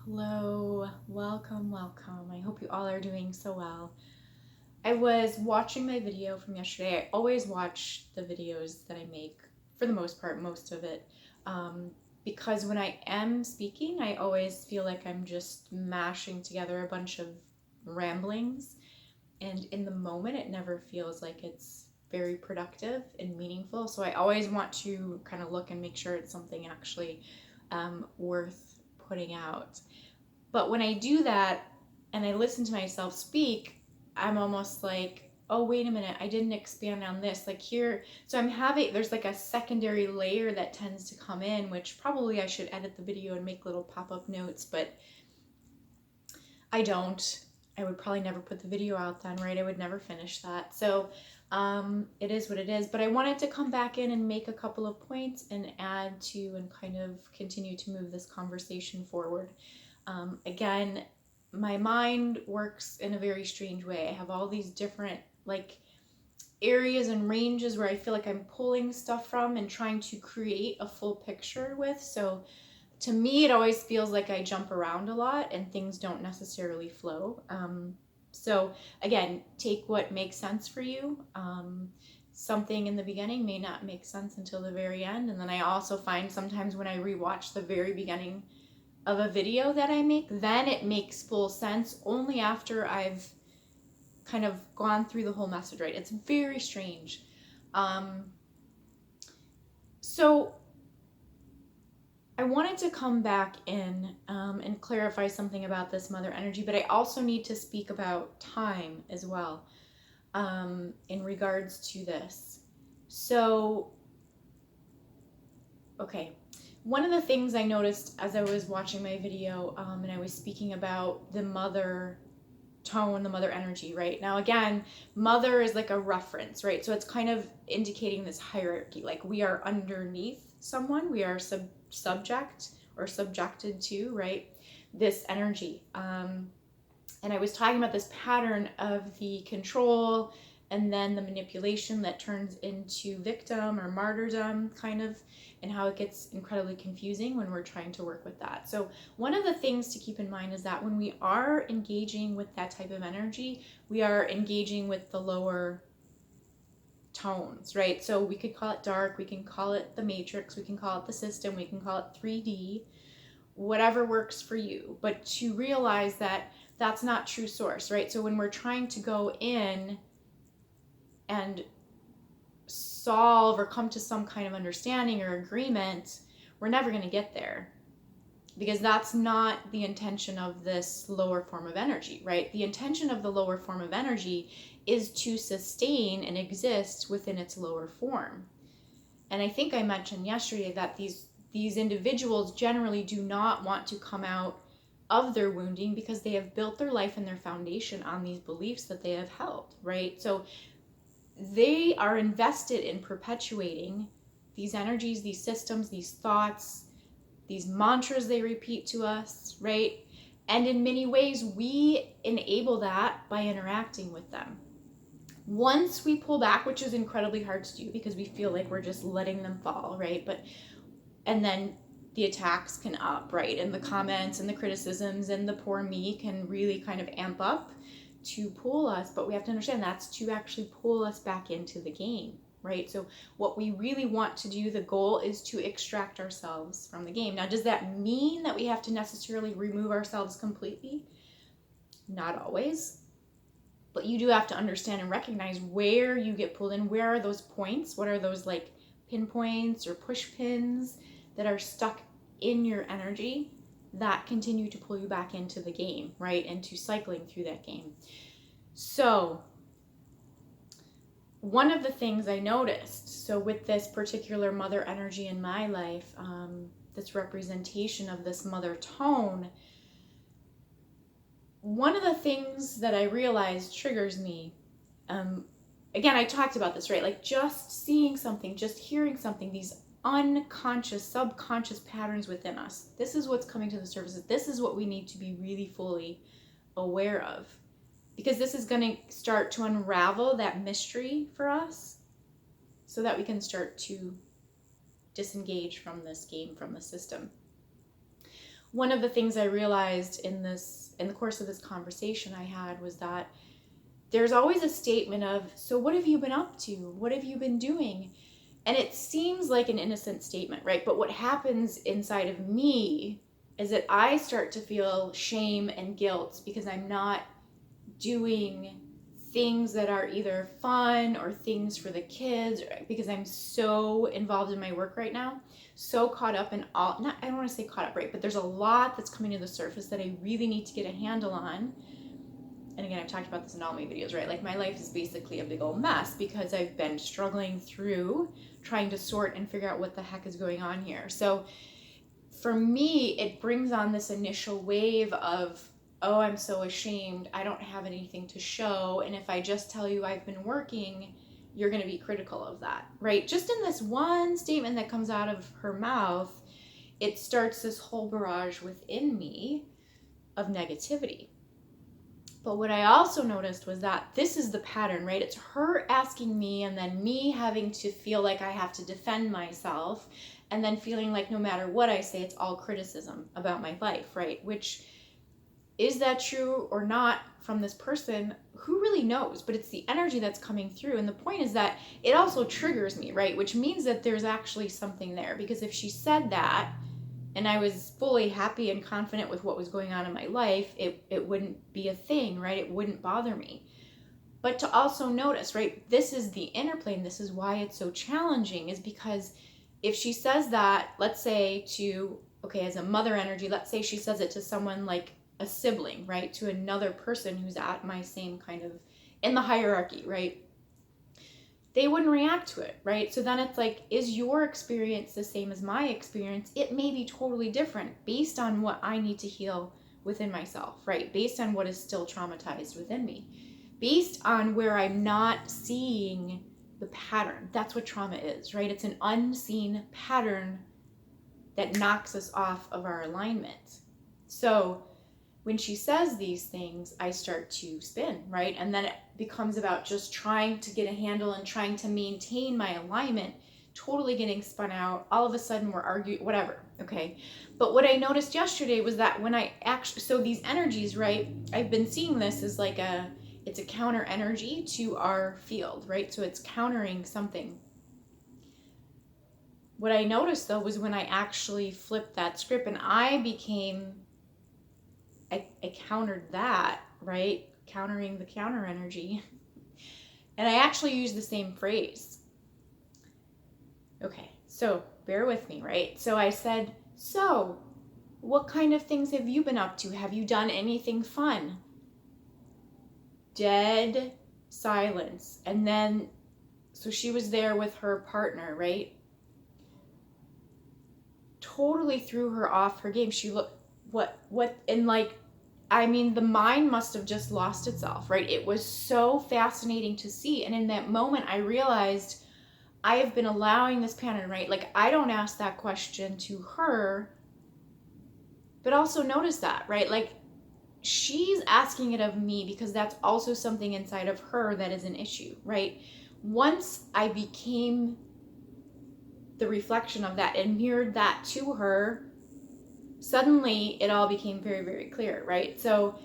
Hello, welcome, welcome. I hope you all are doing so well. I was watching my video from yesterday. I always watch the videos that I make, for the most part, most of it, because when I am speaking, I always feel like I'm just mashing together a bunch of ramblings, and in the moment, it never feels like it's very productive and meaningful. So I always want to kind of look and make sure it's something actually worth putting out. But when I do that and I listen to myself speak, I'm almost like, oh, wait a minute, I didn't expand on this. Like here, so there's like a secondary layer that tends to come in, which probably I should edit the video and make little pop-up notes, but I don't. I would probably never put the video out then, right? I would never finish that. So it is what it is. But I wanted to come back in and make a couple of points and add to and kind of continue to move this conversation forward. Again, my mind works in a very strange way. I have all these different like areas and ranges where I feel like I'm pulling stuff from and trying to create a full picture with. So to me, it always feels like I jump around a lot and things don't necessarily flow. So again, take what makes sense for you. Something in the beginning may not make sense until the very end. And then I also find sometimes when I rewatch the very beginning of a video that I make, then it makes full sense only after I've kind of gone through the whole message, right? It's very strange. So I wanted to come back in and clarify something about this mother energy, but I also need to speak about time as well in regards to this. So, okay. One of the things I noticed as I was watching my video and I was speaking about the mother tone, the mother energy, right? Now, again, mother is like a reference, right? So it's kind of indicating this hierarchy, like we are underneath someone, we are subject or subjected to, right? This energy. And I was talking about this pattern of the control and then the manipulation that turns into victim or martyrdom kind of, and how it gets incredibly confusing when we're trying to work with that. So one of the things to keep in mind is that when we are engaging with that type of energy, we are engaging with the lower tones, right? So we could call it dark, we can call it the matrix, we can call it the system, we can call it 3D, whatever works for you. But to realize that that's not true source, right? So when we're trying to go in and solve or come to some kind of understanding or agreement, we're never going to get there, because that's not the intention of this lower form of energy, right? The intention of the lower form of energy is to sustain and exist within its lower form. And I think I mentioned yesterday that these individuals generally do not want to come out of their wounding because they have built their life and their foundation on these beliefs that they have held, right? So they are invested in perpetuating these energies, these systems, these thoughts, these mantras they repeat to us, right? And in many ways, we enable that by interacting with them. Once we pull back, which is incredibly hard to do because we feel like we're just letting them fall, right? And then the attacks can up, right? And the comments and the criticisms and the poor me can really kind of amp up to pull us, but we have to understand that's to actually pull us back into the game, right? So what we really want to do, the goal is to extract ourselves from the game. Now, does that mean that we have to necessarily remove ourselves completely? Not always. But you do have to understand and recognize where you get pulled in. Where are those points? What are those like pinpoints or push pins that are stuck in your energy that continue to pull you back into the game, right? Into cycling through that game. So one of the things I noticed, so with this particular mother energy in my life, this representation of this mother tone, one of the things that I realized triggers me, again, I talked about this, right? Like just seeing something, just hearing something, these unconscious, subconscious patterns within us. This is what's coming to the surface. This is what we need to be really fully aware of, because this is going to start to unravel that mystery for us so that we can start to disengage from this game, from the system. one of the things I realized in the course of this conversation I had was that there's always a statement of, so what have you been up to? What have you been doing? And it seems like an innocent statement, right? But what happens inside of me is that I start to feel shame and guilt because I'm not doing things that are either fun or things for the kids, because I'm so involved in my work right now, so caught up in all, not, I don't want to say caught up, right? But there's a lot that's coming to the surface that I really need to get a handle on. And again, I've talked about this in all my videos, right? Like my life is basically a big old mess because I've been struggling through trying to sort and figure out what the heck is going on here. So for me, it brings on this initial wave of, oh, I'm so ashamed. I don't have anything to show. And if I just tell you I've been working, you're going to be critical of that, right? Just in this one statement that comes out of her mouth, it starts this whole barrage within me of negativity. But what I also noticed was that this is the pattern, right? It's her asking me and then me having to feel like I have to defend myself and then feeling like no matter what I say, it's all criticism about my life, right? Which, is that true or not from this person? Who really knows? But it's the energy that's coming through. And the point is that it also triggers me, right? Which means that there's actually something there. Because if she said that, and I was fully happy and confident with what was going on in my life, it wouldn't be a thing, right? It wouldn't bother me. But to also notice, right, this is the inner plane. This is why it's so challenging, is because if she says that, let's say to, okay, as a mother energy, let's say she says it to someone like a sibling, right, to another person who's at my same kind of, in the hierarchy, right? They wouldn't react to it, right? So then it's like, is your experience the same as my experience? It may be totally different based on what I need to heal within myself, right? Based on what is still traumatized within me, based on where I'm not seeing the pattern. That's what trauma is, right? It's an unseen pattern that knocks us off of our alignment. So when she says these things, I start to spin, right? And then it becomes about just trying to get a handle and trying to maintain my alignment, totally getting spun out. All of a sudden we're arguing, whatever, okay? But what I noticed yesterday was that when I actually, so these energies, right? I've been seeing this as like it's a counter energy to our field, right? So it's countering something. What I noticed though was when I actually flipped that script and I countered that, right? Countering the counter energy. And I actually used the same phrase. Okay, so bear with me, right? So I said, so what kind of things have you been up to? Have you done anything fun? Dead silence. And then, so she was there with her partner, right? Totally threw her off her game. She looked, what, and like, I mean, the mind must have just lost itself, right? It was so fascinating to see. And in that moment, I realized I have been allowing this pattern, right? Like, I don't ask that question to her, but also notice that, right? Like, she's asking it of me because that's also something inside of her that is an issue, right? Once I became the reflection of that and mirrored that to her, suddenly it all became very, very clear, right? So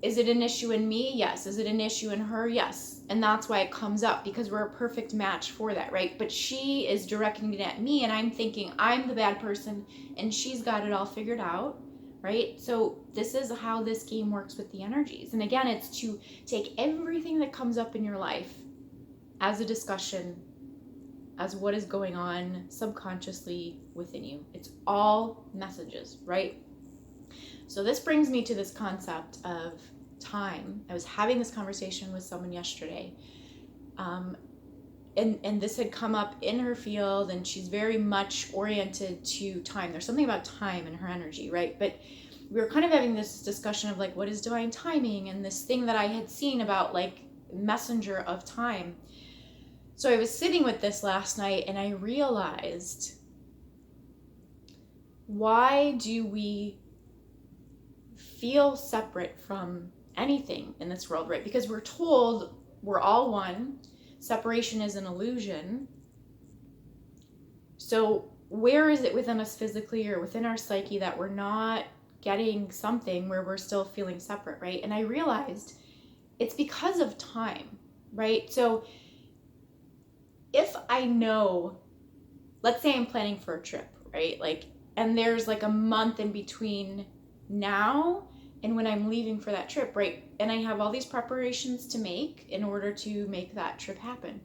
is it an issue in me? Yes. Is it an issue in her? Yes. And that's why it comes up, because we're a perfect match for that, right? But she is directing it at me and I'm thinking I'm the bad person and she's got it all figured out, right? So this is how this game works with the energies. And again, it's to take everything that comes up in your life as a discussion, as what is going on subconsciously within you. It's all messages, right? So this brings me to this concept of time. I was having this conversation with someone yesterday, and this had come up in her field, and she's very much oriented to time. There's something about time in her energy, right? But we were kind of having this discussion of like, what is divine timing, and this thing that I had seen about like messenger of time. So I was sitting with this last night and I realized, why do we feel separate from anything in this world, right? Because we're told we're all one. Separation is an illusion. So where is it within us physically or within our psyche that we're not getting something where we're still feeling separate, right? And I realized it's because of time, right? So if I know, let's say I'm planning for a trip, right? Like, and there's like a month in between now and when I'm leaving for that trip, right? And I have all these preparations to make in order to make that trip happen.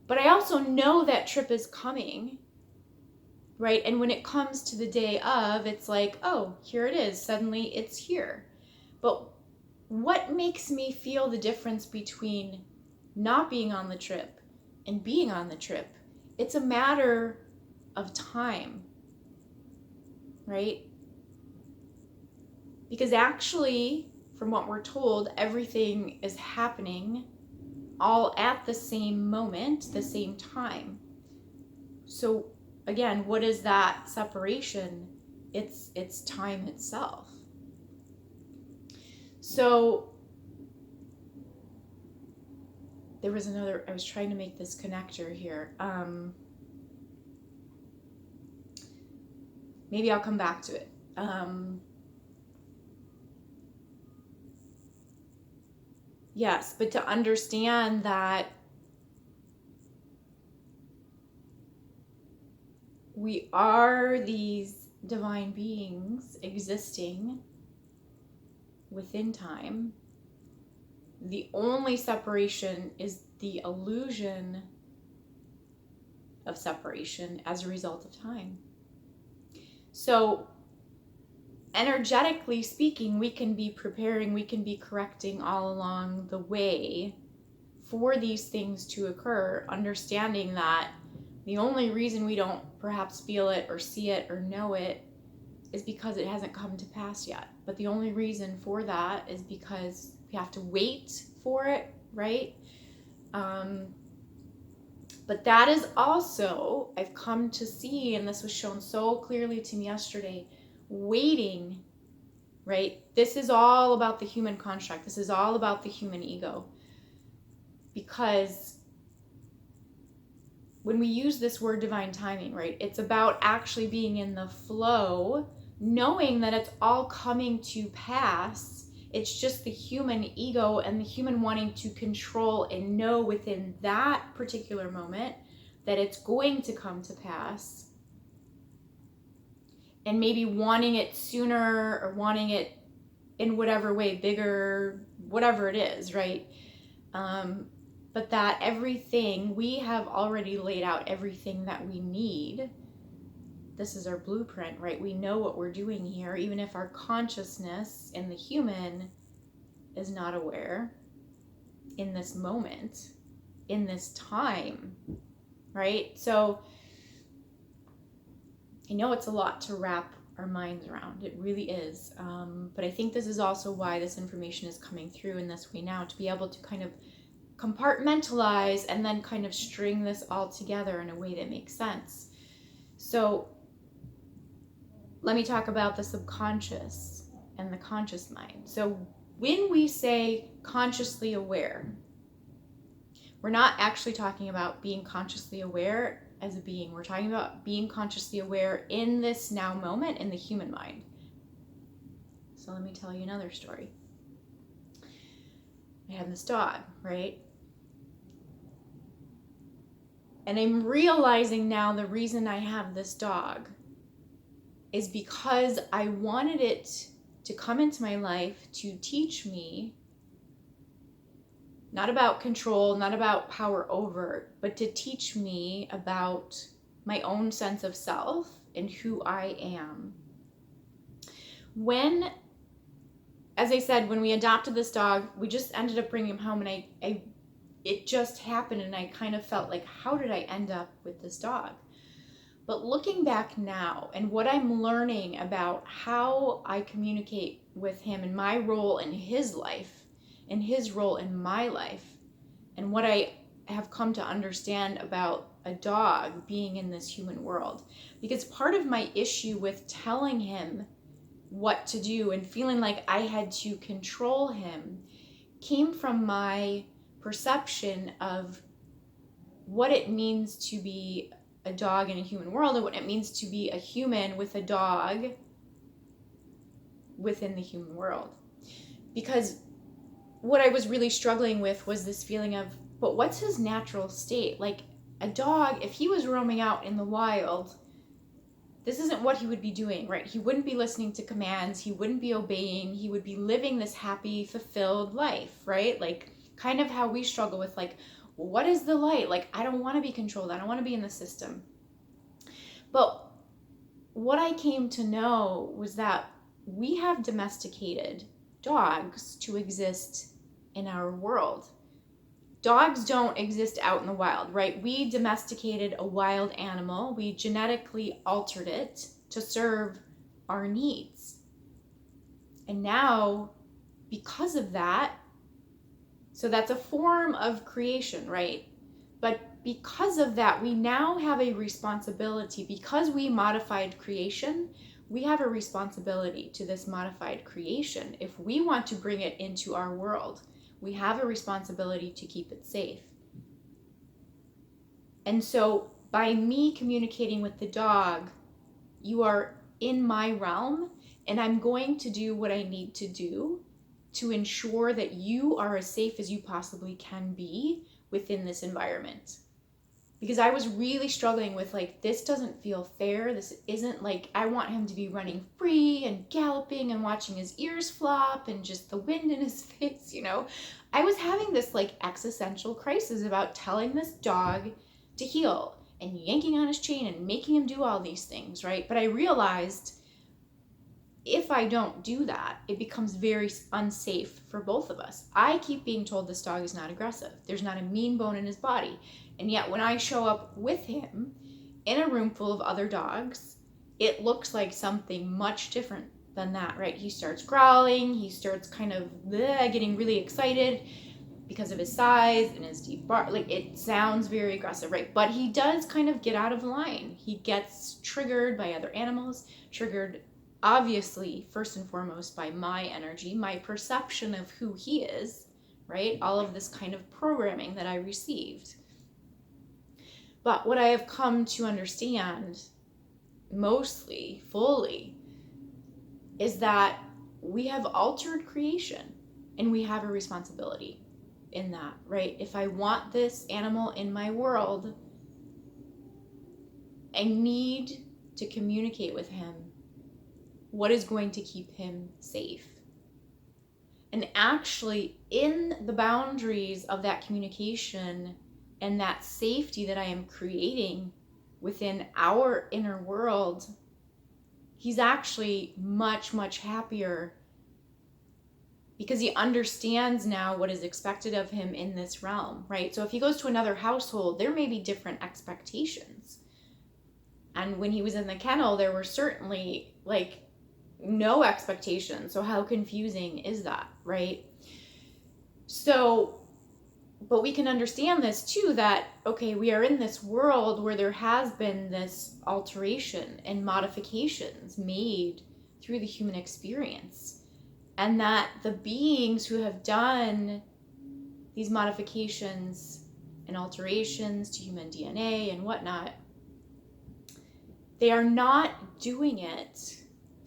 But I also know that trip is coming, right? And when it comes to the day of, it's like, oh, here it is. Suddenly it's here. But what makes me feel the difference between not being on the trip and being on the trip? It's a matter of time, right? Because actually, from what we're told, everything is happening all at the same moment, the same time. So again, what is that separation? It's time itself. So there was another, I was trying to make this connector here. Maybe I'll come back to it. Yes, but to understand that we are these divine beings existing within time. The only separation is the illusion of separation as a result of time. So energetically speaking, we can be preparing, we can be correcting all along the way for these things to occur, understanding that the only reason we don't perhaps feel it or see it or know it is because it hasn't come to pass yet. But the only reason for that is because we have to wait for it, right? But that is also, I've come to see, and this was shown so clearly to me yesterday, waiting, right? This is all about the human construct. This is all about the human ego. Because when we use this word divine timing, right, it's about actually being in the flow, knowing that it's all coming to pass. It's just the human ego and the human wanting to control and know within that particular moment that it's going to come to pass. And maybe wanting it sooner or wanting it in whatever way, bigger, whatever it is, right? But that everything, we have already laid out everything that we need. This is our blueprint, right? We know what we're doing here, even if our consciousness in the human is not aware in this moment, in this time, right? So I know it's a lot to wrap our minds around. It really is. But I think this is also why this information is coming through in this way now, to be able to kind of compartmentalize and then kind of string this all together in a way that makes sense. So let me talk about the subconscious and the conscious mind. So when we say consciously aware, we're not actually talking about being consciously aware as a being. We're talking about being consciously aware in this now moment in the human mind. So let me tell you another story. I have this dog, right? And I'm realizing now the reason I have this dog is because I wanted it to come into my life to teach me, not about control, not about power over, but to teach me about my own sense of self and who I am. When, as I said, when we adopted this dog, we just ended up bringing him home, and it just happened, and I kind of felt like, how did I end up with this dog? But looking back now and what I'm learning about how I communicate with him and my role in his life and his role in my life, and what I have come to understand about a dog being in this human world. Because part of my issue with telling him what to do and feeling like I had to control him came from my perception of what it means to be a dog in a human world and what it means to be a human with a dog within the human world. Because what I was really struggling with was this feeling of, but what's his natural state? Like a dog, if he was roaming out in the wild, this isn't what he would be doing, right? He wouldn't be listening to commands. He wouldn't be obeying. He would be living this happy, fulfilled life, right? Like kind of how we struggle with like, what is the light? Like, I don't want to be controlled. I don't want to be in the system. But what I came to know was that we have domesticated dogs to exist in our world. Dogs don't exist out in the wild, right? We domesticated a wild animal. We genetically altered it to serve our needs. And now, because of that, so that's a form of creation, right? But because of that, we now have a responsibility. Because we modified creation, we have a responsibility to this modified creation. If we want to bring it into our world, we have a responsibility to keep it safe. And so by me communicating with the dog, you are in my realm, and I'm going to do what I need to do to ensure that you are as safe as you possibly can be within this environment. Because I was really struggling with like, this doesn't feel fair. This isn't like, I want him to be running free and galloping and watching his ears flop and just the wind in his face, you know. I was having this like existential crisis about telling this dog to heel and yanking on his chain and making him do all these things, right? But I realized if I don't do that, it becomes very unsafe for both of us. I keep being told this dog is not aggressive. There's not a mean bone in his body. And yet when I show up with him in a room full of other dogs, it looks like something much different than that, right? He starts growling, he starts kind of getting really excited because of his size and his deep bark. Like it sounds very aggressive, right? But he does kind of get out of line. He gets triggered by other animals, triggered obviously first and foremost by my energy, my perception of who he is, right? All of this kind of programming that I received. But what I have come to understand mostly, fully, is that we have altered creation and we have a responsibility in that, right? If I want this animal in my world, I need to communicate with him what is going to keep him safe. And actually, in the boundaries of that communication and that safety that I am creating within our inner world, he's actually much, much happier because he understands now what is expected of him in this realm, right? So if he goes to another household, there may be different expectations. And when he was in the kennel, there were certainly like no expectations. So how confusing is that, right? So, but we can understand this too, that, okay, we are in this world where there has been this alteration and modifications made through the human experience. And that the beings who have done these modifications and alterations to human DNA and whatnot, they are not doing it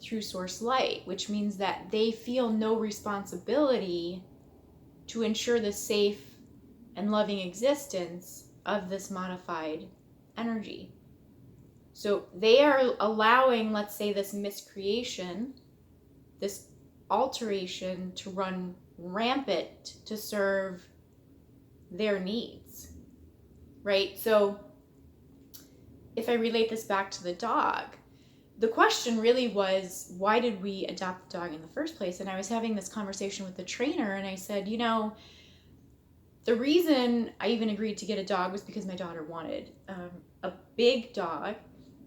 through source light, which means that they feel no responsibility to ensure the safe and loving existence of this modified energy. So they are allowing, let's say, this miscreation, this alteration to run rampant to serve their needs, right? So if I relate this back to the dog, the question really was, why did we adopt the dog in the first place? And I was having this conversation with the trainer, and I said, you know, the reason I even agreed to get a dog was because my daughter wanted a big dog,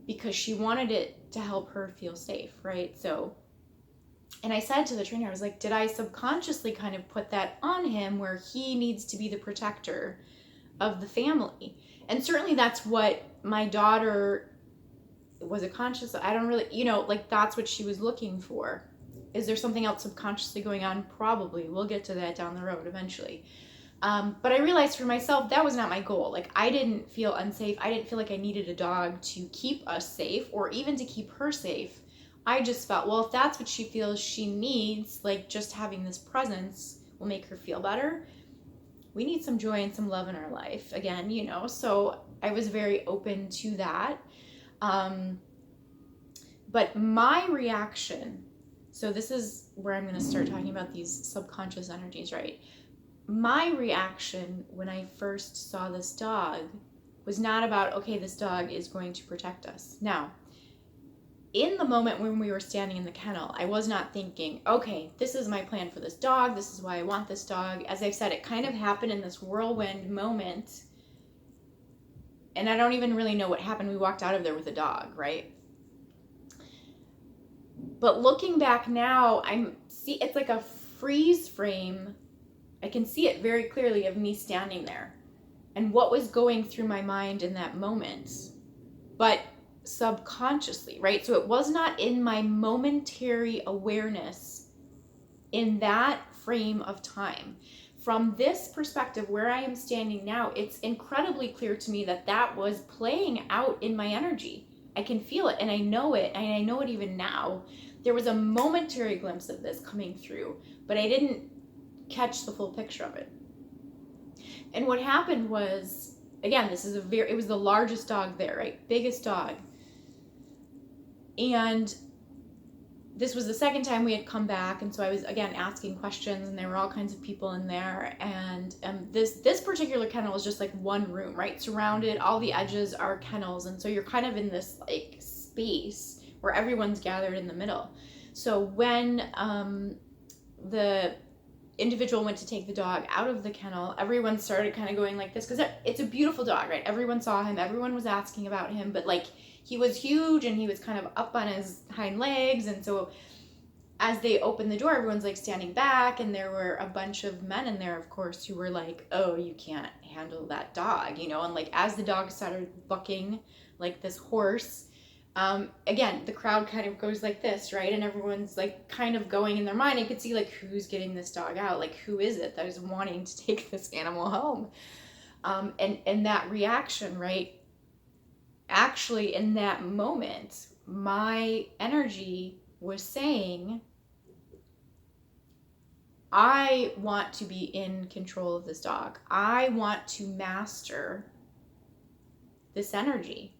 because she wanted it to help her feel safe, right? So, and I said to the trainer, I was like, did I subconsciously kind of put that on him where he needs to be the protector of the family? And certainly that's what my daughter was a conscious, I don't really, you know, like that's what she was looking for. Is there something else subconsciously going on? Probably. We'll get to that down the road eventually. But I realized for myself, that was not my goal. Like, I didn't feel unsafe. I didn't feel like I needed a dog to keep us safe or even to keep her safe. I just felt, well, if that's what she feels she needs, like just having this presence will make her feel better. We need some joy and some love in our life again, you know? So I was very open to that. But my reaction, so this is where I'm going to start talking about these subconscious energies, right? My reaction when I first saw this dog was not about, okay, this dog is going to protect us. Now, in the moment when we were standing in the kennel, I was not thinking, okay, this is my plan for this dog. This is why I want this dog. As I've said, it kind of happened in this whirlwind moment. And I don't even really know what happened. We walked out of there with a dog, right? But looking back now, it's like a freeze frame. I can see it very clearly of me standing there and what was going through my mind in that moment. But subconsciously, right? So it was not in my momentary awareness in that frame of time. From this perspective, where I am standing now, it's incredibly clear to me that that was playing out in my energy. I can feel it and I know it, and I know it even now. There was a momentary glimpse of this coming through, but I didn't catch the full picture of it. And what happened was, again, it was the largest dog there, right? Biggest dog. And this was the second time we had come back, and so I was again asking questions, and there were all kinds of people in there. And this particular kennel is just like one room, right? Surrounded, all the edges are kennels, and so you're kind of in this like space where everyone's gathered in the middle. So when the individual went to take the dog out of the kennel, everyone started kind of going like this, because it's a beautiful dog, right? Everyone saw him, everyone was asking about him, but like he was huge and he was kind of up on his hind legs. And so as they opened the door, everyone's like standing back, and there were a bunch of men in there, of course, who were like, oh, you can't handle that dog, you know? And like as the dog started bucking like this horse, again, the crowd kind of goes like this, right? And everyone's like kind of going in their mind. You could see like, who's getting this dog out? Like, who is it that is wanting to take this animal home? And that reaction, right? Actually, in that moment, my energy was saying, I want to be in control of this dog. I want to master this energy.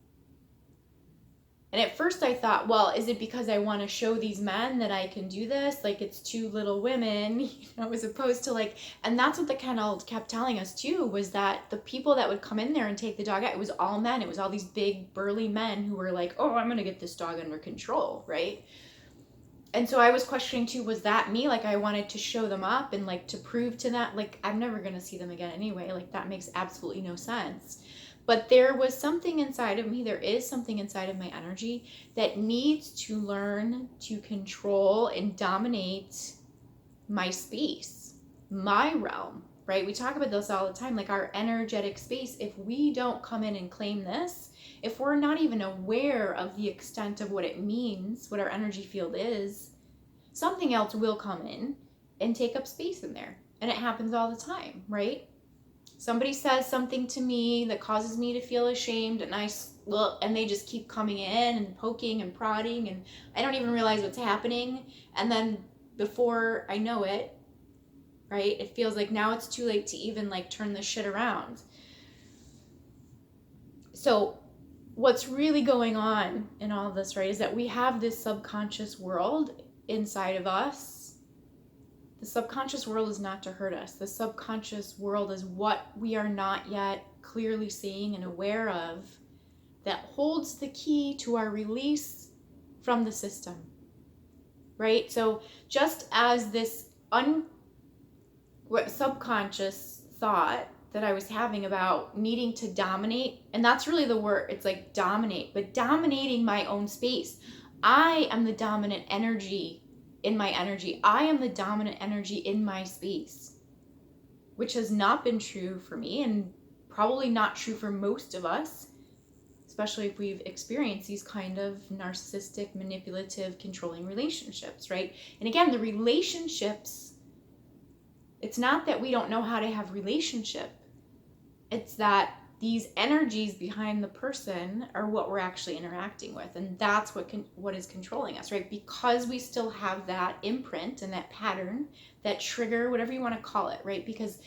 And at first I thought, well, is it because I want to show these men that I can do this? Like, it's two little women, you know, as opposed to like, and that's what the kennel kept telling us too, was that the people that would come in there and take the dog out, it was all men. It was all these big burly men who were like, oh, I'm going to get this dog under control, right? And so I was questioning too, was that me? Like, I wanted to show them up and like to prove to that, like, I'm never going to see them again anyway. Like, that makes absolutely no sense. But there was something inside of me, there is something inside of my energy that needs to learn to control and dominate my space, my realm, right? We talk about this all the time, like our energetic space. If we don't come in and claim this, if we're not even aware of the extent of what it means, what our energy field is, something else will come in and take up space in there. And it happens all the time, right? Somebody says something to me that causes me to feel ashamed, and they just keep coming in and poking and prodding, and I don't even realize what's happening. And then before I know it, right, it feels like now it's too late to even like turn this shit around. So what's really going on in all of this, right, is that we have this subconscious world inside of us. The subconscious world is not to hurt us. The subconscious world is what we are not yet clearly seeing and aware of, that holds the key to our release from the system, right? So just as this subconscious thought that I was having about needing to dominate, and that's really the word, it's like dominate, but dominating my own space. I am the dominant energy in my energy. I am the dominant energy in my space, which has not been true for me, and probably not true for most of us, especially if we've experienced these kind of narcissistic, manipulative, controlling relationships, right? And again, the relationships It's not that we don't know how to have relationship. It's that these energies behind the person are what we're actually interacting with. And that's what is controlling us, right? Because we still have that imprint and that pattern, that trigger, whatever you want to call it, right? Because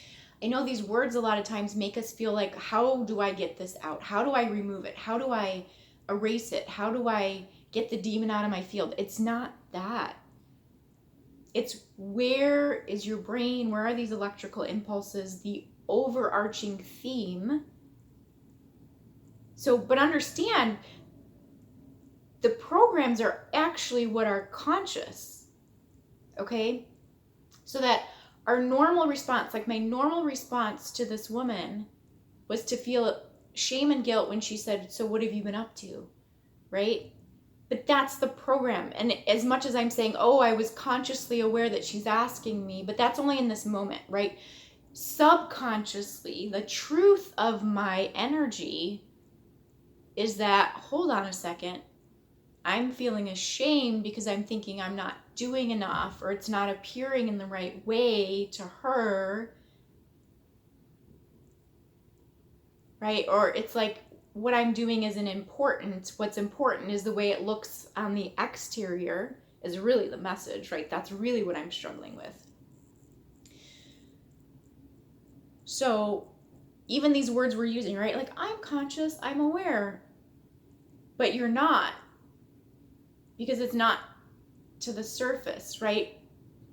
I know these words a lot of times make us feel like, how do I get this out? How do I remove it? How do I erase it? How do I get the demon out of my field? It's not that. It's where is your brain? Where are these electrical impulses? The overarching theme. So, but understand, the programs are actually what are conscious. Okay? So that our normal response, like my normal response to this woman was to feel shame and guilt when she said, so what have you been up to? Right? But that's the program. And as much as I'm saying, oh, I was consciously aware that she's asking me, but that's only in this moment, right? Subconsciously, the truth of my energy is that, hold on a second, I'm feeling ashamed because I'm thinking I'm not doing enough, or it's not appearing in the right way to her, right? Or it's like, what I'm doing isn't important. What's important is the way it looks on the exterior is really the message, right? That's really what I'm struggling with. So even these words we're using, right? Like, I'm conscious, I'm aware, but you're not, because it's not to the surface, right?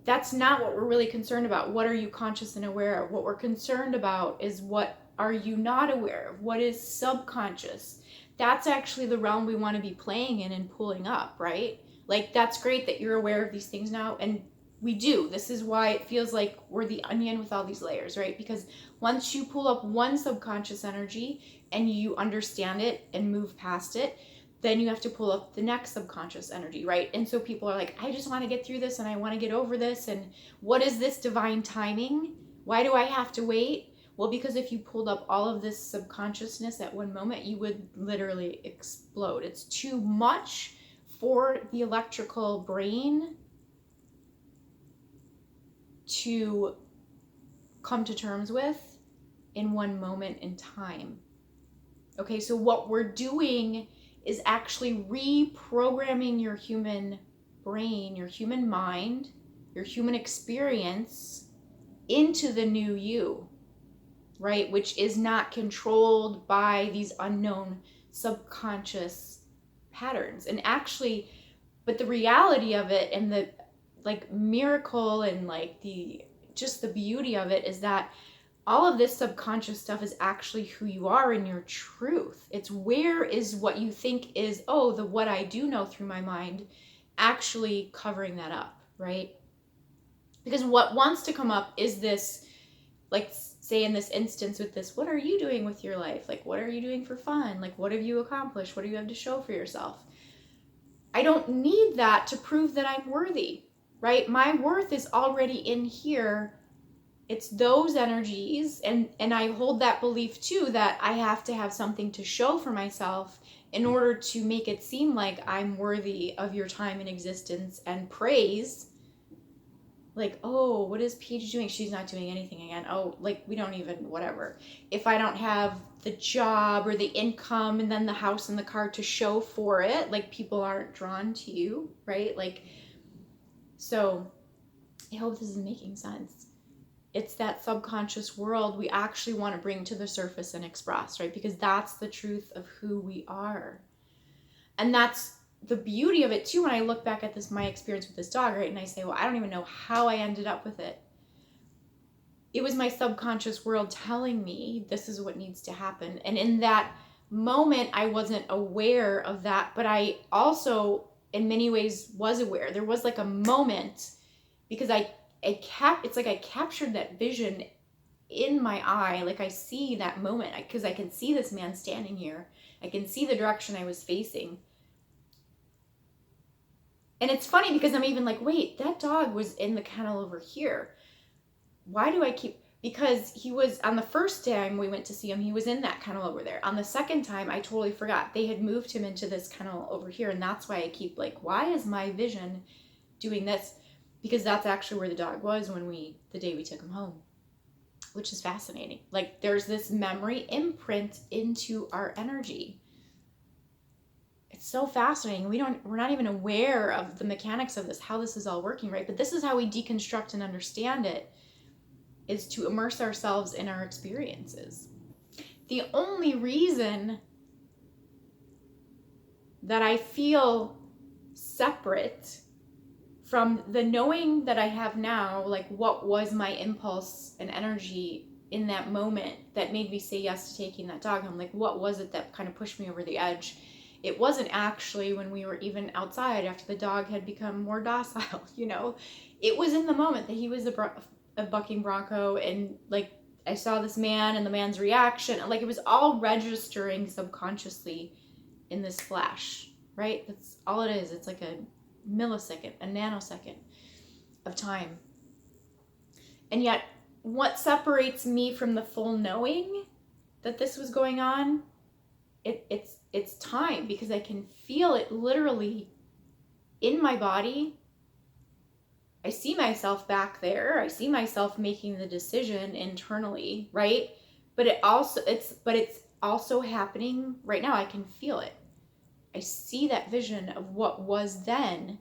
That's not what we're really concerned about. What are you conscious and aware of? What we're concerned about is what are you not aware of? What is subconscious? That's actually the realm we want to be playing in and pulling up, right? Like, that's great that you're aware of these things now, and we do. This is why it feels like we're the onion with all these layers, right? Because once you pull up one subconscious energy and you understand it and move past it, then you have to pull up the next subconscious energy, right? And so people are like, I just want to get through this and I want to get over this. And what is this divine timing? Why do I have to wait? Well, because if you pulled up all of this subconsciousness at one moment, you would literally explode. It's too much for the electrical brain to come to terms with in one moment in time. Okay, so what we're doing is actually reprogramming your human brain, your human mind, your human experience into the new you, right? Which is not controlled by these unknown subconscious patterns. And actually, but the reality of it and the like miracle and like the just the beauty of it is that all of this subconscious stuff is actually who you are in your truth. It's where is what you think is, oh, the what I do know through my mind, actually covering that up, right? Because what wants to come up is this, like, say in this instance with this, what are you doing with your life? Like, what are you doing for fun? Like, what have you accomplished? What do you have to show for yourself? I don't need that to prove that I'm worthy, right? My worth is already in here. It's those energies, and I hold that belief too, that I have to have something to show for myself in order to make it seem like I'm worthy of your time and existence and praise. Like, oh, what is Paige doing? She's not doing anything again. Oh, like, we don't even, whatever. If I don't have the job or the income and then the house and the car to show for it, like, people aren't drawn to you, right? Like, so I hope this is making sense. It's that subconscious world we actually want to bring to the surface and express, right? Because that's the truth of who we are. And that's the beauty of it too. When I look back at this, my experience with this dog, right? And I say, well, I don't even know how I ended up with it. It was my subconscious world telling me this is what needs to happen. And in that moment, I wasn't aware of that, but I also, in many ways, was aware. There was like a moment because it's like I captured that vision in my eye. Like I see that moment because I can see this man standing here. I can see the direction I was facing. And it's funny because I'm even like, wait, that dog was in the kennel over here. Why do I keep, because he was, on the first time we went to see him, he was in that kennel over there. On the second time, I totally forgot. They had moved him into this kennel over here. And that's why I keep like, why is my vision doing this? because that's actually where the dog was the day we took him home, which is fascinating. Like, there's this memory imprint into our energy. It's so fascinating. We're not even aware of the mechanics of this, how this is all working, right? But this is how we deconstruct and understand it, is to immerse ourselves in our experiences. The only reason that I feel separate from the knowing that I have now, like what was my impulse and energy in that moment that made me say yes to taking that dog home, like what was it that kind of pushed me over the edge? It wasn't actually when we were even outside after the dog had become more docile, you know? It was in the moment that he was a bucking bronco, and like I saw this man and the man's reaction, and like it was all registering subconsciously in this flash, right? That's all it is. It's like a millisecond, a nanosecond of time. And yet, what separates me from the full knowing that this was going on, it's time, because I can feel it literally in my body. I see myself back there. I see myself making the decision internally, right? But it's also happening right now. I can feel it. I see that vision of what was then,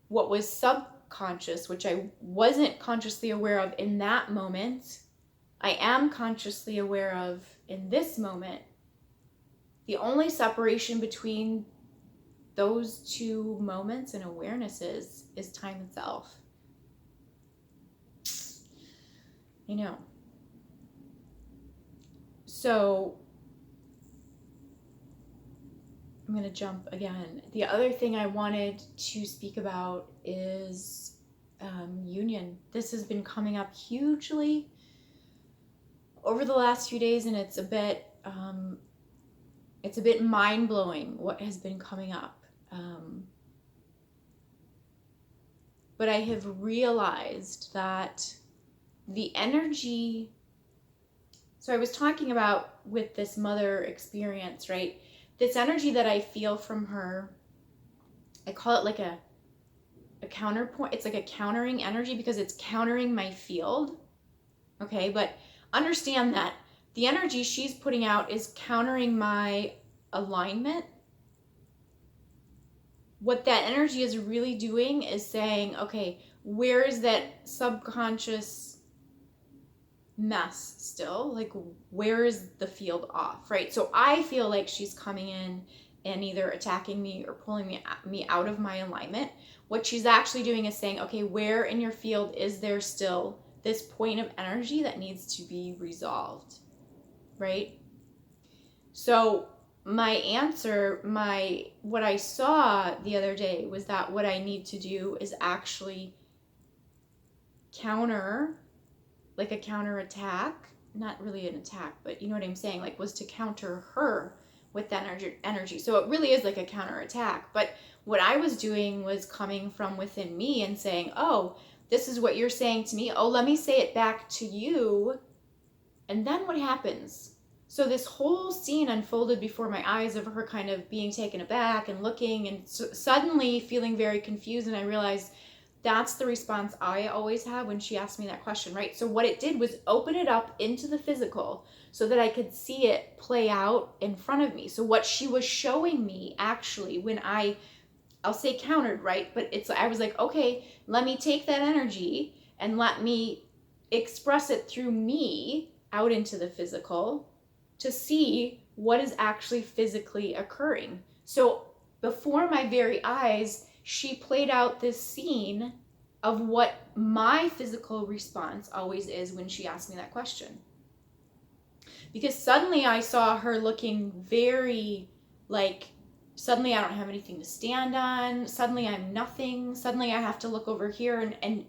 what was subconscious, which I wasn't consciously aware of in that moment. I am consciously aware of in this moment. The only separation between those two moments and awarenesses is time itself. You know. So I'm going to jump again. The other thing I wanted to speak about is union. This has been coming up hugely over the last few days, and it's a bit mind-blowing what has been coming up. But I have realized that the energy, so I was talking about with this mother experience, right? This energy that I feel from her, I call it like a counterpoint. It's like a countering energy because it's countering my field. Okay, but understand that the energy she's putting out is countering my alignment. What that energy is really doing is saying, okay, where is that subconscious mess still? Like, where is the field off, right? So I feel like she's coming in and either attacking me or pulling me out of my alignment. What she's actually doing is saying, okay, where in your field is there still this point of energy that needs to be resolved, right? So my answer, what I saw the other day was that what I need to do is actually counter, like a counterattack, not really an attack, but you know what I'm saying, like was to counter her with that energy. So it really is like a counterattack. But what I was doing was coming from within me and saying, oh, this is what you're saying to me. Oh, let me say it back to you. And then what happens? So this whole scene unfolded before my eyes of her kind of being taken aback and looking and suddenly feeling very confused. And I realized that's the response I always have when she asked me that question, right? So what it did was open it up into the physical so that I could see it play out in front of me. So what she was showing me actually when I'll say countered, right? But I was like, okay, let me take that energy and let me express it through me out into the physical to see what is actually physically occurring. So before my very eyes, she played out this scene of what my physical response always is when she asked me that question. Because suddenly I saw her looking very like, suddenly I don't have anything to stand on. Suddenly I'm nothing. Suddenly I have to look over here and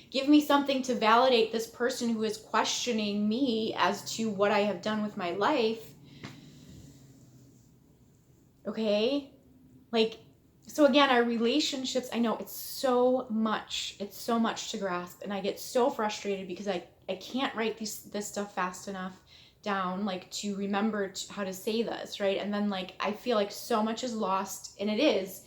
give me something to validate this person who is questioning me as to what I have done with my life. Okay? Like, so again, our relationships, I know it's so much to grasp, and I get so frustrated because I can't write this stuff fast enough down, like to remember how to say this, right? And then like I feel like so much is lost, and it is,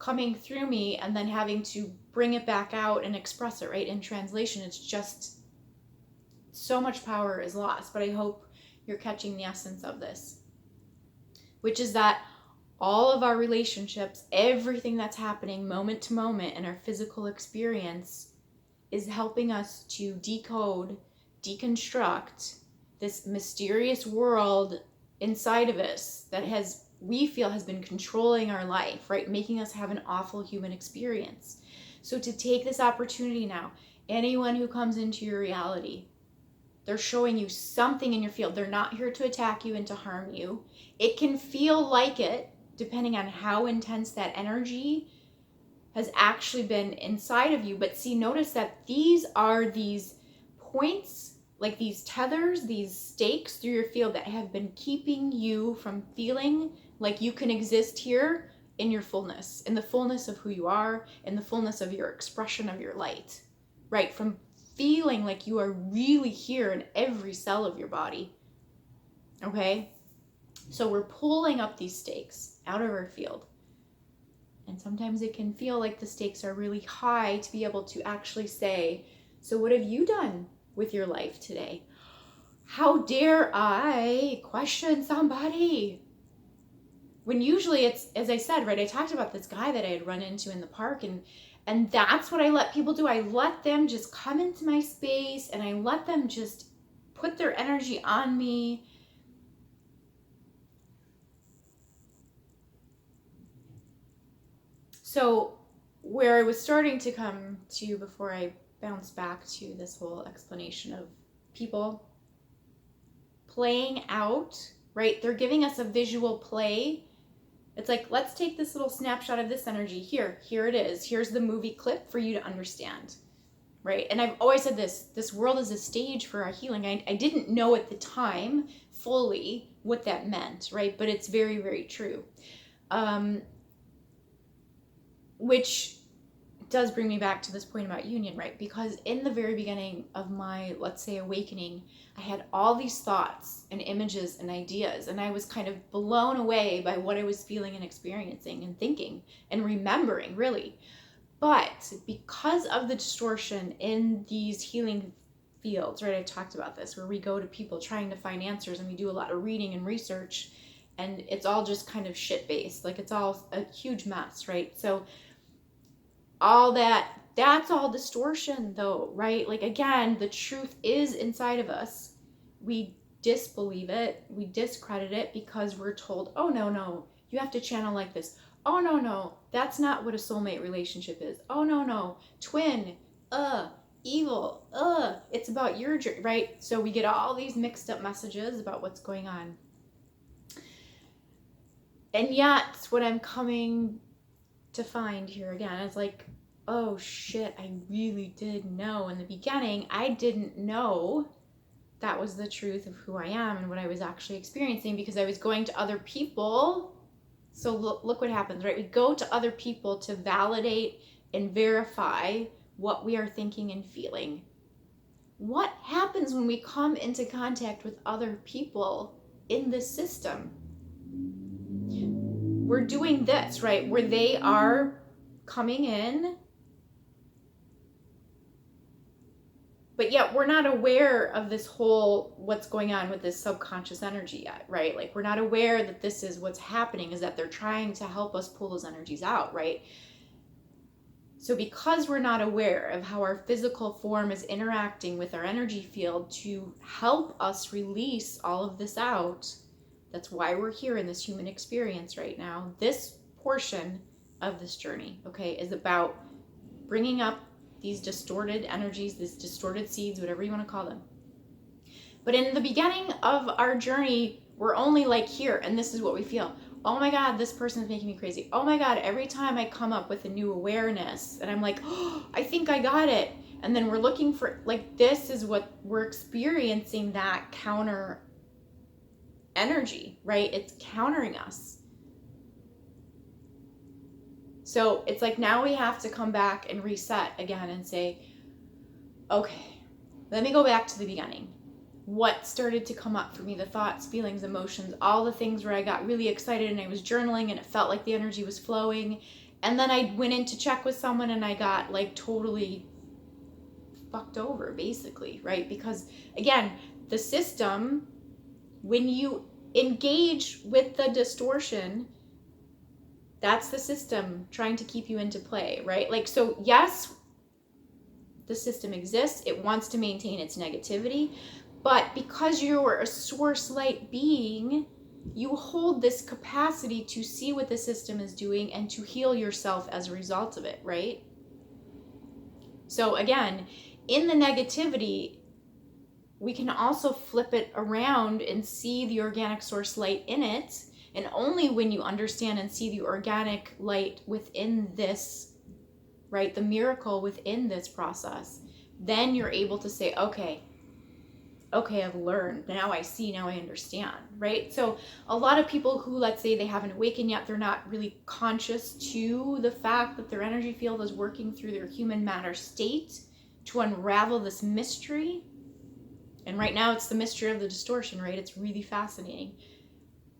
coming through me and then having to bring it back out and express it, right? In translation, it's just so much power is lost. But I hope you're catching the essence of this, which is that all of our relationships, everything that's happening moment to moment in our physical experience is helping us to decode, deconstruct this mysterious world inside of us that we feel has been controlling our life, right? Making us have an awful human experience. So to take this opportunity now, anyone who comes into your reality, they're showing you something in your field. They're not here to attack you and to harm you. It can feel like it, depending on how intense that energy has actually been inside of you. But see, notice that these are these points, like these tethers, these stakes through your field that have been keeping you from feeling like you can exist here in your fullness, in the fullness of who you are, in the fullness of your expression of your light, right? From feeling like you are really here in every cell of your body, okay? So we're pulling up these stakes out of our field. And sometimes it can feel like the stakes are really high to be able to actually say, so what have you done with your life today? How dare I question somebody? When usually it's, as I said, right, I talked about this guy that I had run into in the park, and that's what I let people do. I let them just come into my space and I let them just put their energy on me. So where I was starting to come to before I bounce back to this whole explanation of people playing out, right? They're giving us a visual play. It's like, let's take this little snapshot of this energy. Here it is. Here's the movie clip for you to understand, right? And I've always said this world is a stage for our healing. I didn't know at the time fully what that meant, right? But it's very, very true. Which does bring me back to this point about union, right? Because in the very beginning of my, let's say, awakening, I had all these thoughts and images and ideas, and I was kind of blown away by what I was feeling and experiencing and thinking and remembering, really. But because of the distortion in these healing fields, right? I talked about this, where we go to people trying to find answers, and we do a lot of reading and research, and it's all just kind of shit-based. Like, it's all a huge mess, right? So all that's all distortion though, right? Like, again, the truth is inside of us. We disbelieve it, we discredit it because we're told, oh no, you have to channel like this. Oh no, that's not what a soulmate relationship is. Oh no, twin, evil, it's about your journey, right? So we get all these mixed up messages about what's going on. And yet what I'm coming to find here again is like, oh shit, I really did know in the beginning. I didn't know that was the truth of who I am and what I was actually experiencing, because I was going to other people. So look what happens, right? We go to other people to validate and verify what we are thinking and feeling. What happens when we come into contact with other people in this system? We're doing this, right? Where they are coming in, but yet we're not aware of this whole, what's going on with this subconscious energy yet, right? Like, we're not aware that this is what's happening, is that they're trying to help us pull those energies out, right? So because we're not aware of how our physical form is interacting with our energy field to help us release all of this out, that's why we're here in this human experience right now. This portion of this journey, okay, is about bringing up these distorted energies, these distorted seeds, whatever you want to call them. But in the beginning of our journey, we're only like here, and this is what we feel. Oh my God, this person is making me crazy. Oh my God, every time I come up with a new awareness, and I'm like, oh, I think I got it. And then we're looking for, like, this is what we're experiencing, that counter energy, right? It's countering us. So it's like, now we have to come back and reset again and say, okay, let me go back to the beginning. What started to come up for me, the thoughts, feelings, emotions, all the things where I got really excited and I was journaling and it felt like the energy was flowing. And then I went in to check with someone and I got like totally fucked over, basically, right? Because again, the system, when you engage with the distortion, that's the system trying to keep you into play, right? Like, so yes, the system exists. It wants to maintain its negativity. But because you're a source light being, you hold this capacity to see what the system is doing and to heal yourself as a result of it, right? So again, in the negativity, we can also flip it around and see the organic source light in it. And only when you understand and see the organic light within this, right, the miracle within this process, then you're able to say, okay, I've learned. Now I see, now I understand, right? So a lot of people who, let's say they haven't awakened yet, they're not really conscious to the fact that their energy field is working through their human matter state to unravel this mystery. And right now it's the mystery of the distortion, right? It's really fascinating.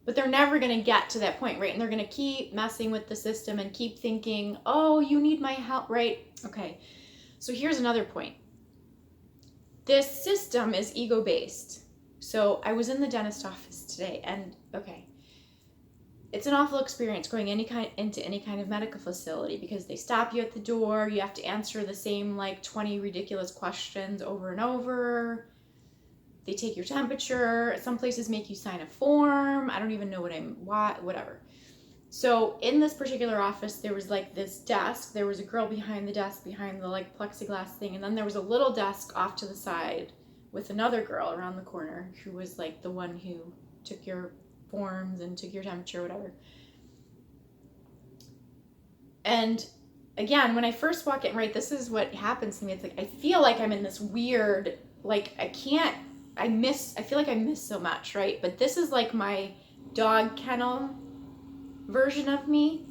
But they're never going to get to that point, right? And they're going to keep messing with the system and keep thinking, oh, you need my help, right? Okay. So here's another point. This system is ego-based. So I was in the dentist office today, and okay, it's an awful experience going into any kind of medical facility because they stop you at the door. You have to answer the same like 20 ridiculous questions over and over. They take your temperature. Some places make you sign a form. I don't even know whatever. So in this particular office, there was like this desk. There was a girl behind the desk, behind the like plexiglass thing. And then there was a little desk off to the side with another girl around the corner who was like the one who took your forms and took your temperature, whatever. And again, when I first walk in, right, this is what happens to me. It's like, I feel like I'm in this weird, like I feel like I miss so much, right? But this is like my dog kennel version of me.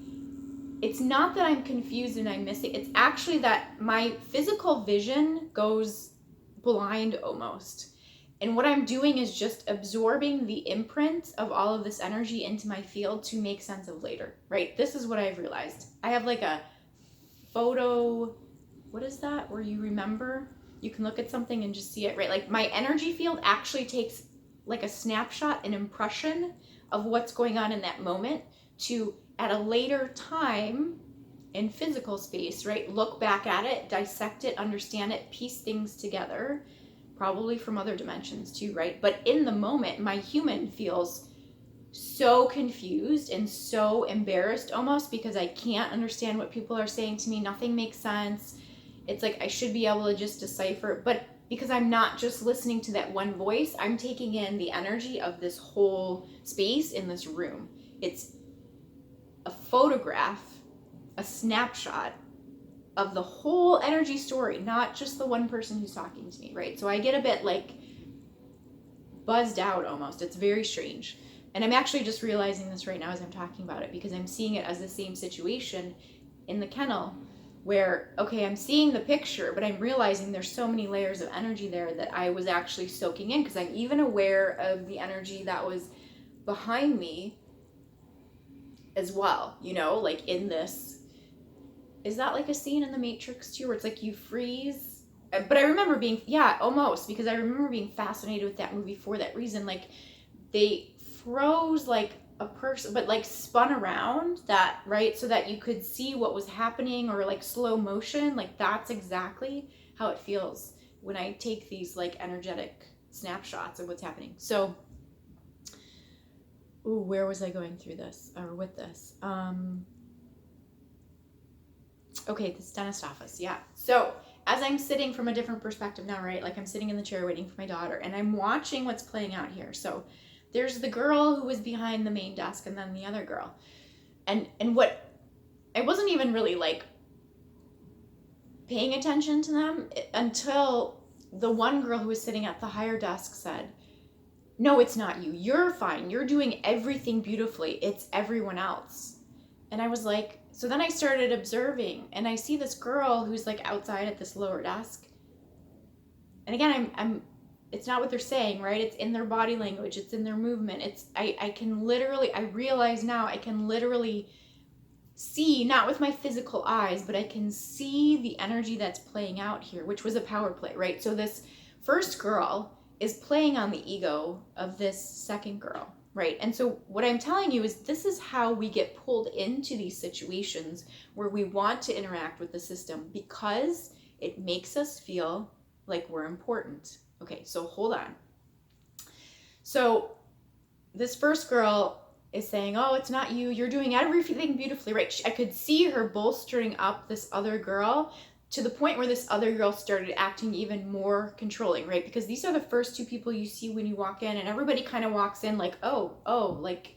It's not that I'm confused and I'm missing. It's actually that my physical vision goes blind almost. And what I'm doing is just absorbing the imprint of all of this energy into my field to make sense of later, right? This is what I've realized. I have like a photo, what is that? Where you remember, you can look at something and just see it, right? Like my energy field actually takes like a snapshot, an impression of what's going on in that moment to, at a later time in physical space, right, look back at it, dissect it, understand it, piece things together, probably from other dimensions too, right? But in the moment, my human feels so confused and so embarrassed almost because I can't understand what people are saying to me. Nothing makes sense. It's like I should be able to just decipher, but because I'm not just listening to that one voice, I'm taking in the energy of this whole space in this room. It's a photograph, a snapshot of the whole energy story, not just the one person who's talking to me, right? So I get a bit like buzzed out almost. It's very strange. And I'm actually just realizing this right now as I'm talking about it because I'm seeing it as the same situation in the kennel where, okay, I'm seeing the picture, but I'm realizing there's so many layers of energy there that I was actually soaking in because I'm even aware of the energy that was behind me as well, you know, like in this, is that like a scene in the Matrix too, where it's like you freeze? But I remember being, yeah, almost, because I remember being fascinated with that movie for that reason. Like they froze like a person, but like spun around that, right? So that you could see what was happening, or like slow motion. Like that's exactly how it feels when I take these like energetic snapshots of what's happening. So ooh, where was I going through this or with this? Okay, this dentist office, yeah. So as I'm sitting from a different perspective now, right? Like I'm sitting in the chair waiting for my daughter and I'm watching what's playing out here. So there's the girl who was behind the main desk and then the other girl. And what, I wasn't even really like paying attention to them until the one girl who was sitting at the higher desk said, no, it's not you. You're fine. You're doing everything beautifully. It's everyone else. And I was like, so then I started observing and I see this girl who's like outside at this lower desk. And again, I'm it's not what they're saying, right? It's in their body language. It's in their movement. I realize now I can literally see, not with my physical eyes, but I can see the energy that's playing out here, which was a power play, right? So this first girl is playing on the ego of this second girl, right? And so what I'm telling you is this is how we get pulled into these situations where we want to interact with the system because it makes us feel like we're important. Okay, so hold on. So this first girl is saying, oh, it's not you, you're doing everything beautifully, right? I could see her bolstering up this other girl to the point where this other girl started acting even more controlling, right? Because these are the first two people you see when you walk in, and everybody kind of walks in like, oh, like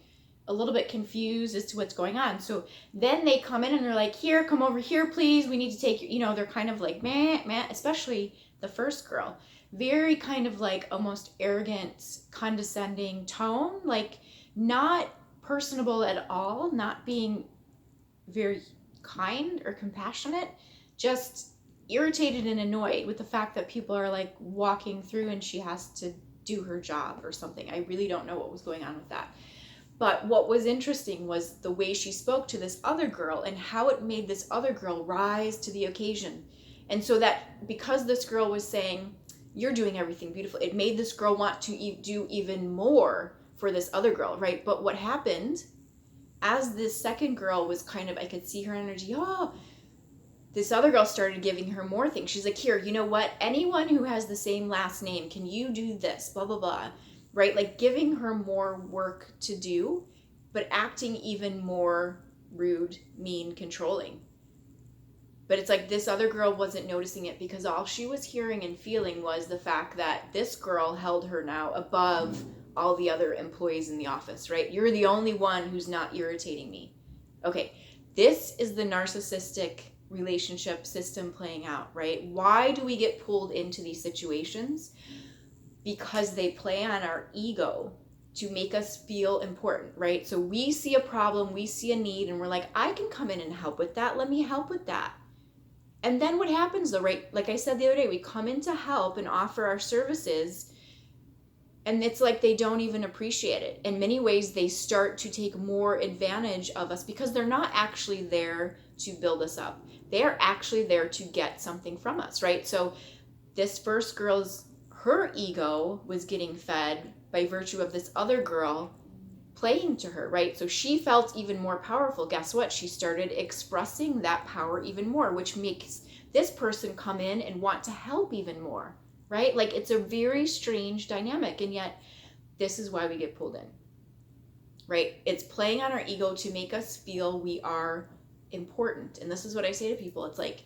a little bit confused as to what's going on. So then they come in and they're like, here, come over here, please. We need to take you, they're kind of like, meh, especially the first girl. Very kind of like almost arrogant, condescending tone, like not personable at all, not being very kind or compassionate, just irritated and annoyed with the fact that people are like walking through and she has to do her job or something. I really don't know what was going on with that. But what was interesting was the way she spoke to this other girl and how it made this other girl rise to the occasion. And so that because this girl was saying, you're doing everything beautiful, it made this girl want to do even more for this other girl, right? But what happened as this second girl was kind of, I could see her energy, this other girl started giving her more things. She's like, here, you know what? Anyone who has the same last name, can you do this? Blah, blah, blah. Right? Like giving her more work to do, but acting even more rude, mean, controlling. But it's like this other girl wasn't noticing it because all she was hearing and feeling was the fact that this girl held her now above all the other employees in the office, right? You're the only one who's not irritating me. Okay, this is the narcissistic relationship system playing out, right? Why do we get pulled into these situations? Because they play on our ego to make us feel important, right? So we see a problem, we see a need, and we're like, I can come in and help with that. Let me help with that. And then what happens though, right? Like I said the other day, we come in to help and offer our services, and it's like they don't even appreciate it. In many ways, they start to take more advantage of us because they're not actually there to build us up. They are actually there to get something from us, right? So this first girl's, her ego was getting fed by virtue of this other girl playing to her, right? So she felt even more powerful. Guess what? She started expressing that power even more, which makes this person come in and want to help even more, right? Like it's a very strange dynamic, and yet this is why we get pulled in, right? It's playing on our ego to make us feel we are important. And this is what I say to people. It's like,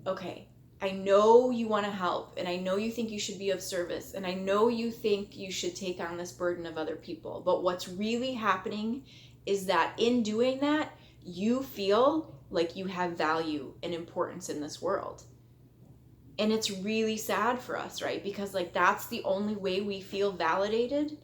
okay, I know you want to help, and I know you think you should be of service, and I know you think you should take on this burden of other people. But what's really happening is that in doing that, you feel like you have value and importance in this world. And it's really sad for us, right? Because like that's the only way we feel validated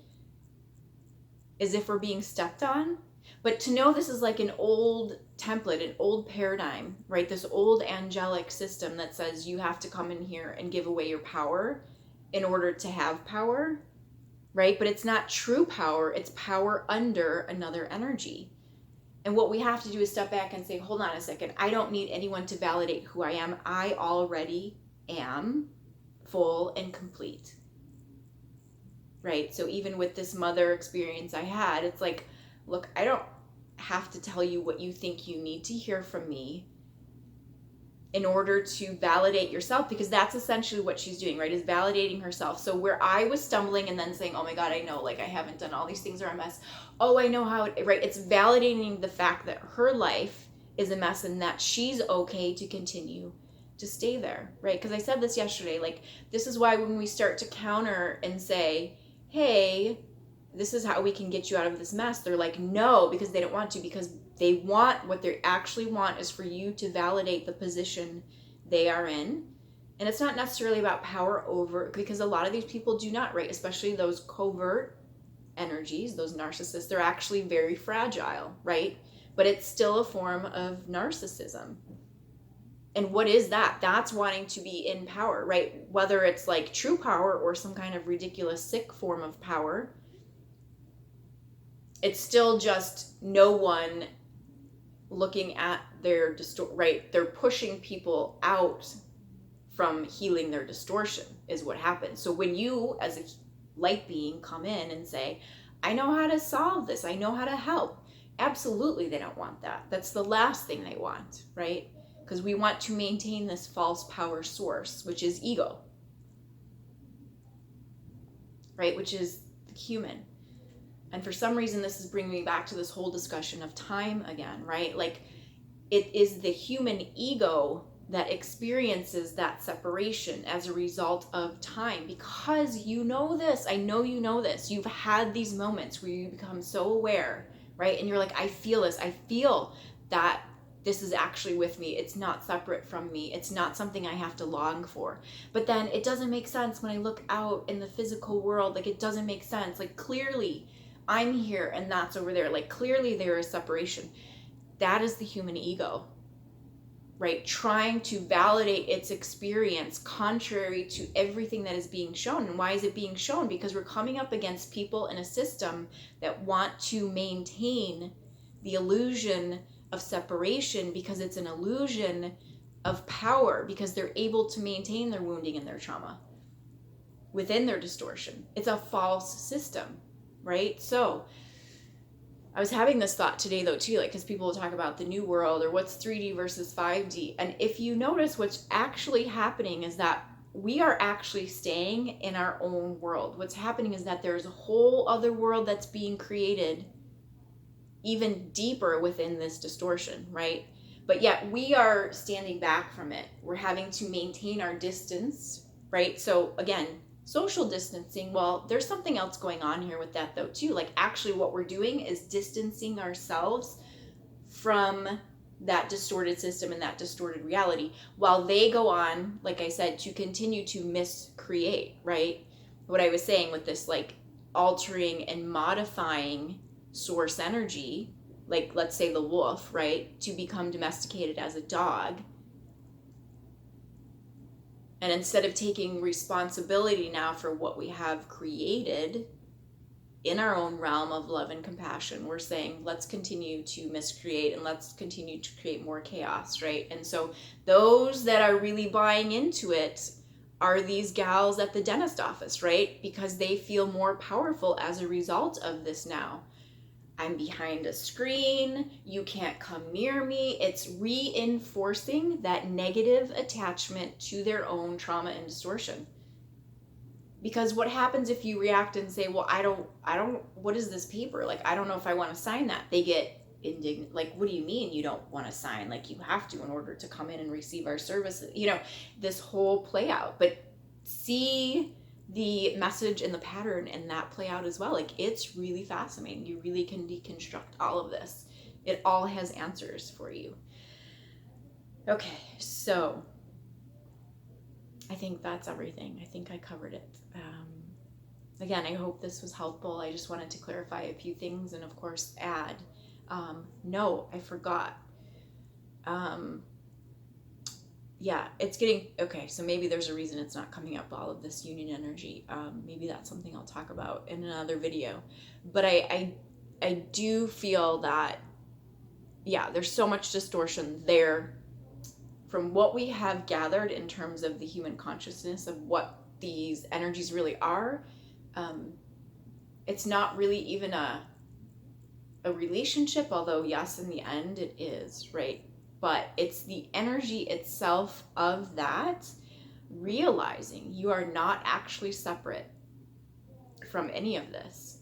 is if we're being stepped on. But to know this is like an old template, an old paradigm, right? This old angelic system that says you have to come in here and give away your power in order to have power, right? But it's not true power. It's power under another energy. And what we have to do is step back and say, hold on a second. I don't need anyone to validate who I am. I already am full and complete, right? So even with this mother experience I had, it's like, look, I don't have to tell you what you think you need to hear from me in order to validate yourself, because that's essentially what she's doing, right? Is validating herself. So where I was stumbling and then saying, oh my God, I know, like I haven't done all these things are a mess. Oh, I know how, right? It's validating the fact that her life is a mess and that she's okay to continue to stay there, right? Because I said this yesterday, like this is why when we start to counter and say, hey, this is how we can get you out of this mess, they're like, no, because they don't want to, because they want, what they actually want is for you to validate the position they are in. And it's not necessarily about power over, because a lot of these people do not, right? Especially those covert energies, those narcissists, they're actually very fragile, right? But it's still a form of narcissism. And what is that? That's wanting to be in power, right? Whether it's like true power or some kind of ridiculous sick form of power, it's still just no one looking at their right, they're pushing people out from healing their distortion is what happens. So when you as a light being come in and say, I know how to solve this, I know how to help, absolutely they don't want that. That's the last thing they want, right? Because we want to maintain this false power source, which is ego, right? Which is human. And for some reason, this is bringing me back to this whole discussion of time again, right? Like, it is the human ego that experiences that separation as a result of time, because you know this. I know you know this. You've had these moments where you become so aware, right? And you're like, I feel this. I feel that this is actually with me. It's not separate from me. It's not something I have to long for. But then it doesn't make sense when I look out in the physical world. Like, it doesn't make sense. Like, clearly I'm here and that's over there. Like, clearly there is separation. That is the human ego, right? Trying to validate its experience contrary to everything that is being shown. And why is it being shown? Because we're coming up against people in a system that want to maintain the illusion of separation, because it's an illusion of power, because they're able to maintain their wounding and their trauma within their distortion. It's a false system, right? So I was having this thought today though too, like, because people will talk about the new world or what's 3D versus 5D. And if you notice, what's actually happening is that we are actually staying in our own world. What's happening is that there's a whole other world that's being created even deeper within this distortion, right? But yet we are standing back from it. We're having to maintain our distance, right? So again, social distancing, well, there's something else going on here with that though too. Like, actually what we're doing is distancing ourselves from that distorted system and that distorted reality, while they go on, like I said, to continue to miscreate, right? What I was saying with this, like, altering and modifying source energy, like, let's say the wolf, right, to become domesticated as a dog. And instead of taking responsibility now for what we have created in our own realm of love and compassion, we're saying, let's continue to miscreate and let's continue to create more chaos, right? And so those that are really buying into it are these gals at the dentist office, right? Because they feel more powerful as a result of this now. I'm behind a screen, you can't come near me. It's reinforcing that negative attachment to their own trauma and distortion. Because what happens if you react and say, well, I don't, what is this paper? Like, I don't know if I want to sign that. They get indignant. Like, what do you mean you don't want to sign? Like, you have to in order to come in and receive our services. You know, this whole play out. But see the message and the pattern in that play out as well. Like, it's really fascinating. You really can deconstruct all of this. It all has answers for you. Okay, so I think that's everything. I think I covered it. Again, I hope this was helpful. I just wanted to clarify a few things and, of course, add. No, I forgot. Yeah, it's getting, okay, so maybe there's a reason it's not coming up, all of this union energy. Maybe that's something I'll talk about in another video. But I do feel that, yeah, there's so much distortion there from what we have gathered in terms of the human consciousness of what these energies really are. It's not really even a relationship, although yes, in the end it is, right? But it's the energy itself of that, realizing you are not actually separate from any of this.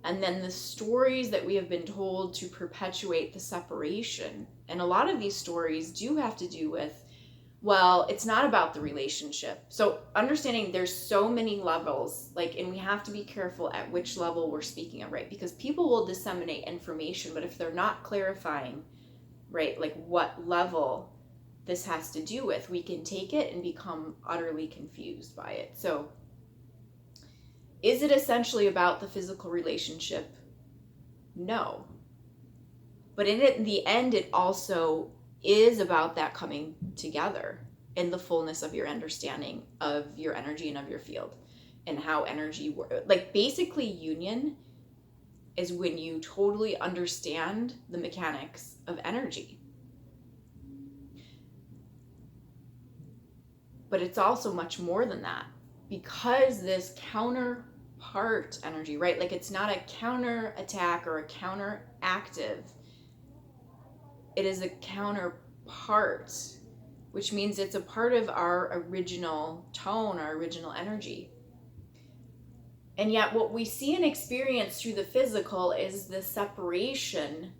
And then the stories that we have been told to perpetuate the separation, and a lot of these stories do have to do with, well, it's not about the relationship. So understanding there's so many levels, like, and we have to be careful at which level we're speaking of, right? Because people will disseminate information, but if they're not clarifying, right, like what level this has to do with, we can take it and become utterly confused by it. So is it essentially about the physical relationship? No. But in the end, it also is about that coming together in the fullness of your understanding of your energy and of your field and how energy works. Like, basically union is when you totally understand the mechanics of energy. But it's also much more than that, because this counterpart energy, right? Like it's not a counter attack or a counteractive. It is a counterpart, which means it's a part of our original tone, our original energy. And yet what we see and experience through the physical is the separation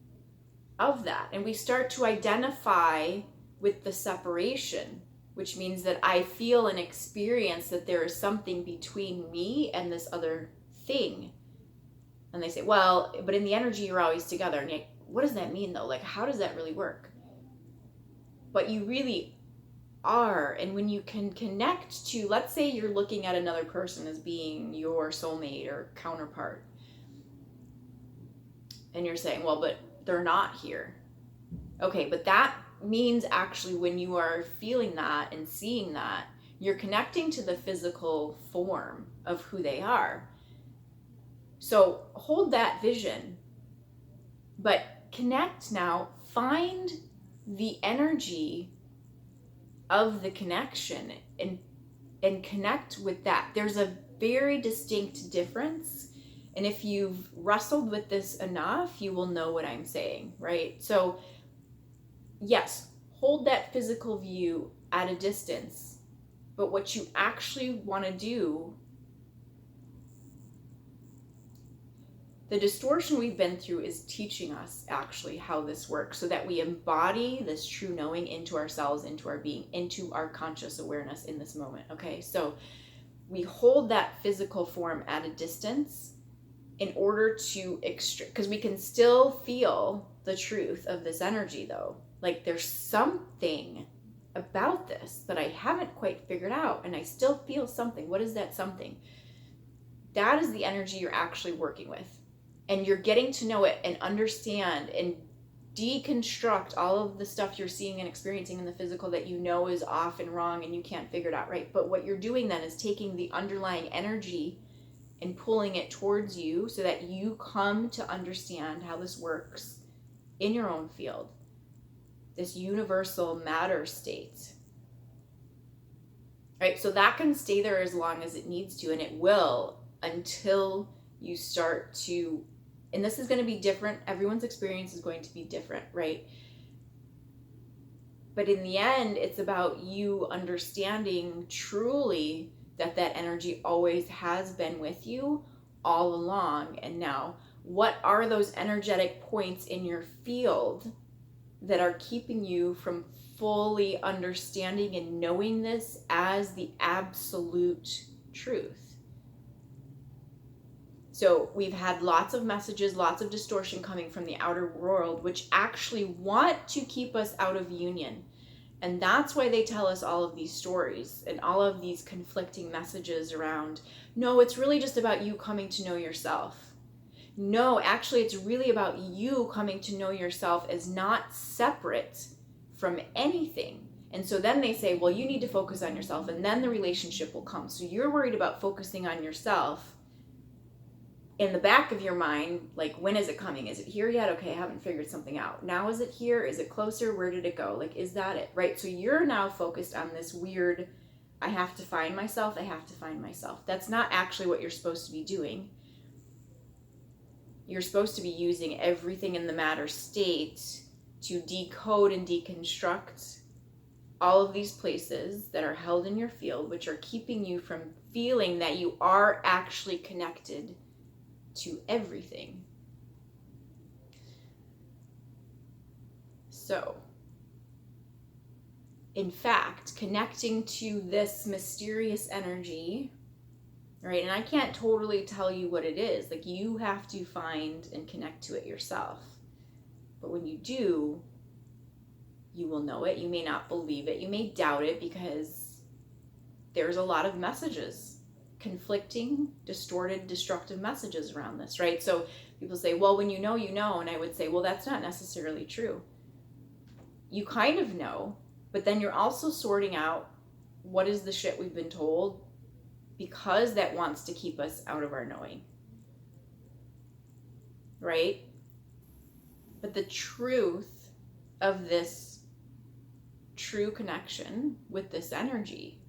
of that. And we start to identify with the separation, which means that I feel and experience that there is something between me and this other thing. And they say, well, but in the energy, you're always together. And yet, what does that mean though? Like, how does that really work? But you really are. And when you can connect to, let's say you're looking at another person as being your soulmate or counterpart. And you're saying, well, but they're not here. Okay, but that means actually when you are feeling that and seeing that, you're connecting to the physical form of who they are. So hold that vision, but connect now, find the energy of the connection and connect with that. There's a very distinct difference. And if you've wrestled with this enough, you will know what I'm saying, right? So yes, hold that physical view at a distance, but what you actually want to do, the distortion we've been through is teaching us actually how this works so that we embody this true knowing into ourselves, into our being, into our conscious awareness in this moment, okay? So we hold that physical form at a distance in order to because we can still feel the truth of this energy though. Like there's something about this that I haven't quite figured out and I still feel something. What is that something? That is the energy you're actually working with. And you're getting to know it and understand and deconstruct all of the stuff you're seeing and experiencing in the physical that you know is off and wrong and you can't figure it out, right? But what you're doing then is taking the underlying energy and pulling it towards you so that you come to understand how this works in your own field. This universal matter state. Right? So that can stay there as long as it needs to, and it will until you start to, and this is going to be different. Everyone's experience is going to be different, right? But in the end, it's about you understanding truly that that energy always has been with you all along. And now, what are those energetic points in your field that are keeping you from fully understanding and knowing this as the absolute truth? So we've had lots of messages, lots of distortion coming from the outer world, which actually want to keep us out of union. And that's why they tell us all of these stories and all of these conflicting messages around, no, it's really just about you coming to know yourself. No, actually, it's really about you coming to know yourself as not separate from anything. And so then they say, well, you need to focus on yourself and then the relationship will come. So you're worried about focusing on yourself. In the back of your mind, like, when is it coming? Is it here yet? Okay, I haven't figured something out. Now is it here? Is it closer? Where did it go? Like, is that it? Right? So you're now focused on this weird, I have to find myself. I have to find myself. That's not actually what you're supposed to be doing. You're supposed to be using everything in the matter state to decode and deconstruct all of these places that are held in your field, which are keeping you from feeling that you are actually connected to everything. So, in fact, connecting to this mysterious energy, right? And I can't totally tell you what it is. Like, you have to find and connect to it yourself. But when you do, you will know it. You may not believe it. You may doubt it because there's a lot of messages, conflicting, distorted, destructive messages around this, right? So people say, well, when you know, you know. And I would say, well, that's not necessarily true. You kind of know, but then you're also sorting out what is the shit we've been told because that wants to keep us out of our knowing. right? But the truth of this true connection with this energy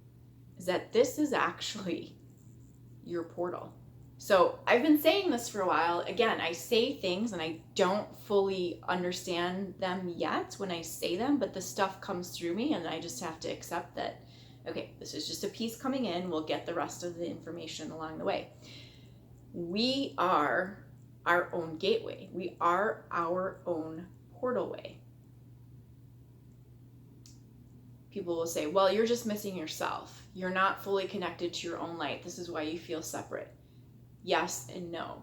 is that this is actually your portal. So I've been saying this for a while. Again, I say things and I don't fully understand them yet when I say them, but the stuff comes through me and I just have to accept that, okay, this is just a piece coming in. We'll get the rest of the information along the way. We are our own gateway. We are our own portal way. People will say, well, you're just missing yourself. You're not fully connected to your own light. This is why you feel separate. Yes and no.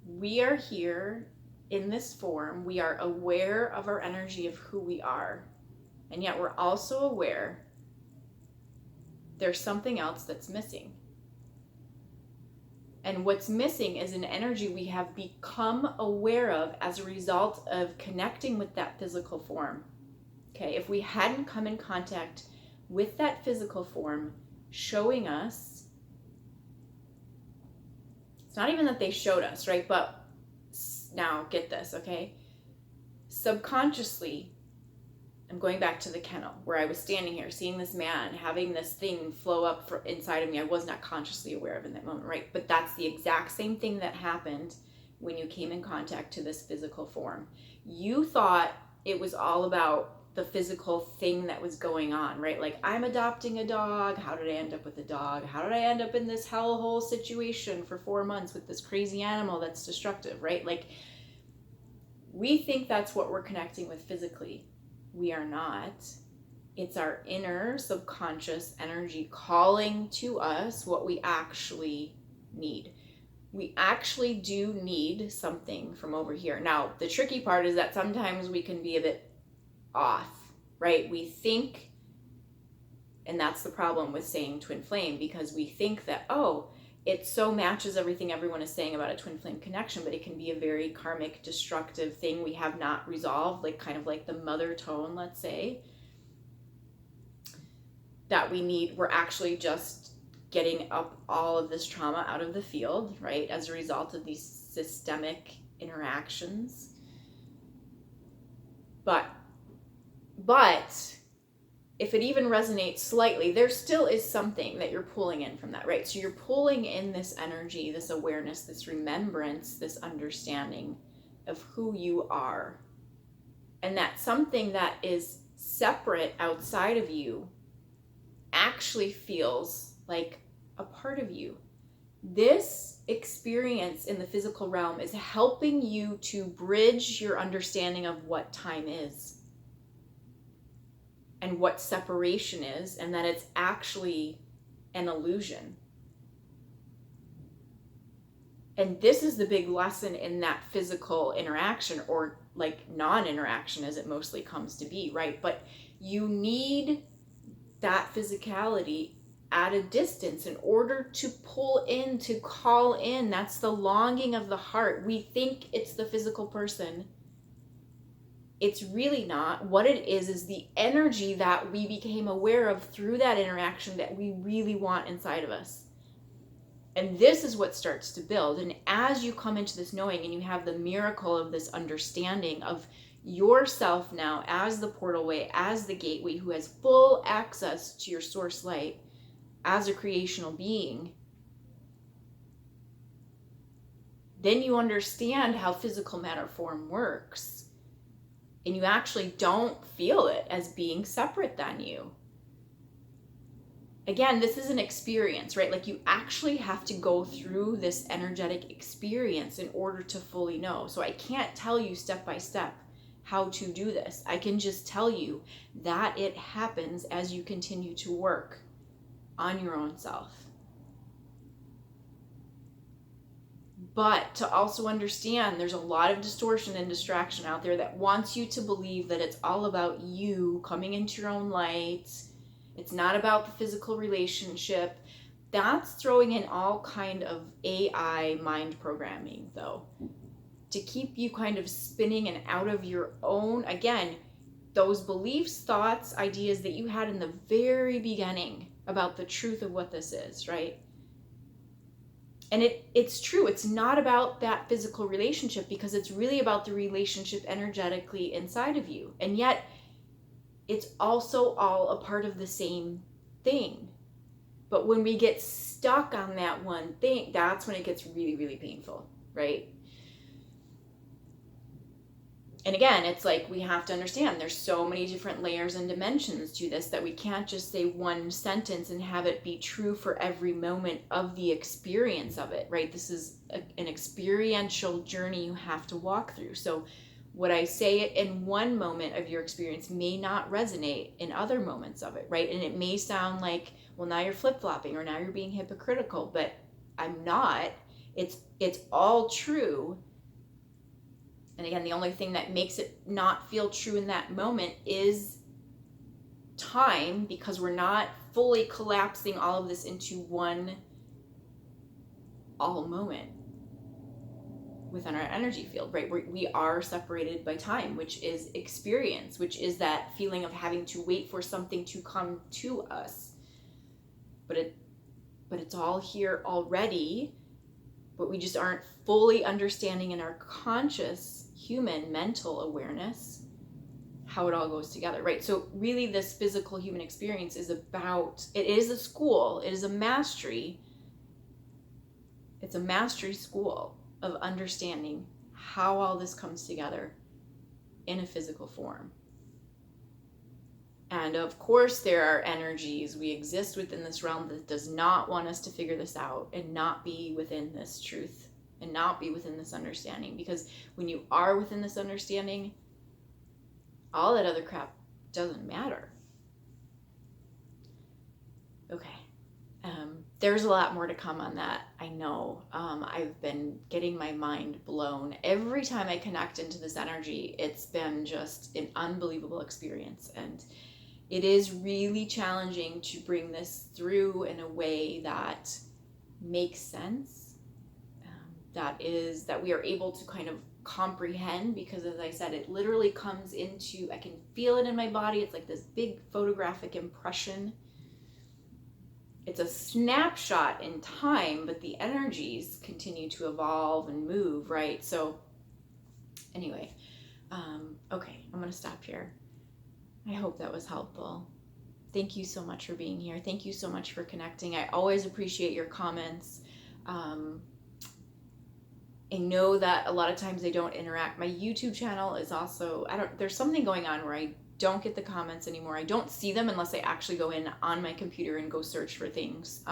We are here in this form. We are aware of our energy of who we are. And yet we're also aware there's something else that's missing. And what's missing is an energy we have become aware of as a result of connecting with that physical form. Okay, if we hadn't come in contact with that physical form showing us, it's not even that they showed us, right? But now get this, okay? Subconsciously, I'm going back to the kennel where I was standing here seeing this man having this thing flow up inside of me. I was not consciously aware of in that moment, right? But that's the exact same thing that happened when you came in contact to this physical form. You thought it was all about the physical thing that was going on, right? Like, I'm adopting a dog. How did I end up with a dog? How did I end up in this hellhole situation for 4 months with this crazy animal that's destructive, right? Like, we think that's what we're connecting with physically. We are not. It's our inner subconscious energy calling to us what we actually need. We actually do need something from over here. Now, the tricky part is that sometimes we can be a bit off, right? We think, and that's the problem with saying twin flame, because we think that, oh, it so matches everything everyone is saying about a twin flame connection, but it can be a very karmic, destructive thing we have not resolved, like kind of like the mother tone, let's say, that we need. We're actually just getting up all of this trauma out of the field, right, as a result of these systemic interactions. But if it even resonates slightly, there still is something that you're pulling in from that, right? So you're pulling in this energy, this awareness, this remembrance, this understanding of who you are. And that something that is separate outside of you actually feels like a part of you. This experience in the physical realm is helping you to bridge your understanding of what time is and what separation is, and that it's actually an illusion. And this is the big lesson in that physical interaction, or like non-interaction as it mostly comes to be, right? But you need that physicality at a distance in order to pull in, to call in. That's the longing of the heart. We think it's the physical person. It's really not. What it is the energy that we became aware of through that interaction that we really want inside of us. And this is what starts to build. And as you come into this knowing and you have the miracle of this understanding of yourself now as the portal way, as the gateway who has full access to your source light, as a creational being, then you understand how physical matter form works. And you actually don't feel it as being separate than you. Again, this is an experience, right? Like, you actually have to go through this energetic experience in order to fully know. So I can't tell you step by step how to do this. I can just tell you that it happens as you continue to work on your own self. But to also understand, there's a lot of distortion and distraction out there that wants you to believe that it's all about you coming into your own light. It's not about the physical relationship. That's throwing in all kind of AI mind programming, though, to keep you kind of spinning and out of your own, again, those beliefs, thoughts, ideas that you had in the very beginning about the truth of what this is, right? And it's true. It's not about that physical relationship, because it's really about the relationship energetically inside of you. And yet it's also all a part of the same thing. But when we get stuck on that one thing, that's when it gets really, really painful, right? And again, it's like, we have to understand there's so many different layers and dimensions to this that we can't just say one sentence and have it be true for every moment of the experience of it, right? This is an experiential journey you have to walk through. So what I say in one moment of your experience may not resonate in other moments of it, right? And it may sound like, well, now you're flip-flopping, or now you're being hypocritical, but I'm not. It's all true. And again, the only thing that makes it not feel true in that moment is time, because we're not fully collapsing all of this into one all moment within our energy field, right? We are separated by time, which is experience, which is that feeling of having to wait for something to come to us. But it's all here already, but we just aren't fully understanding in our conscious human mental awareness how it all goes together, right? So really, this physical human experience is about, it is a school, it is a mastery. It's a mastery school of understanding how all this comes together in a physical form. And of course, there are energies. We exist within this realm that does not want us to figure this out and not be within this truth and not be within this understanding. Because when you are within this understanding, all that other crap doesn't matter. Okay. There's a lot more to come on that. I know. I've been getting my mind blown. Every time I connect into this energy, it's been just an unbelievable experience. And it is really challenging to bring this through in a way that makes sense. That we are able to kind of comprehend, because as I said, it literally comes into, I can feel it in my body. It's like this big photographic impression. It's a snapshot in time, but the energies continue to evolve and move, right? So anyway, okay, I'm going to stop here. I hope that was helpful. Thank you so much for being here. Thank you so much for connecting. I always appreciate your comments. I know that a lot of times they don't interact. My YouTube channel is also, there's something going on where I don't get the comments anymore. I don't see them unless I actually go in on my computer and go search for things.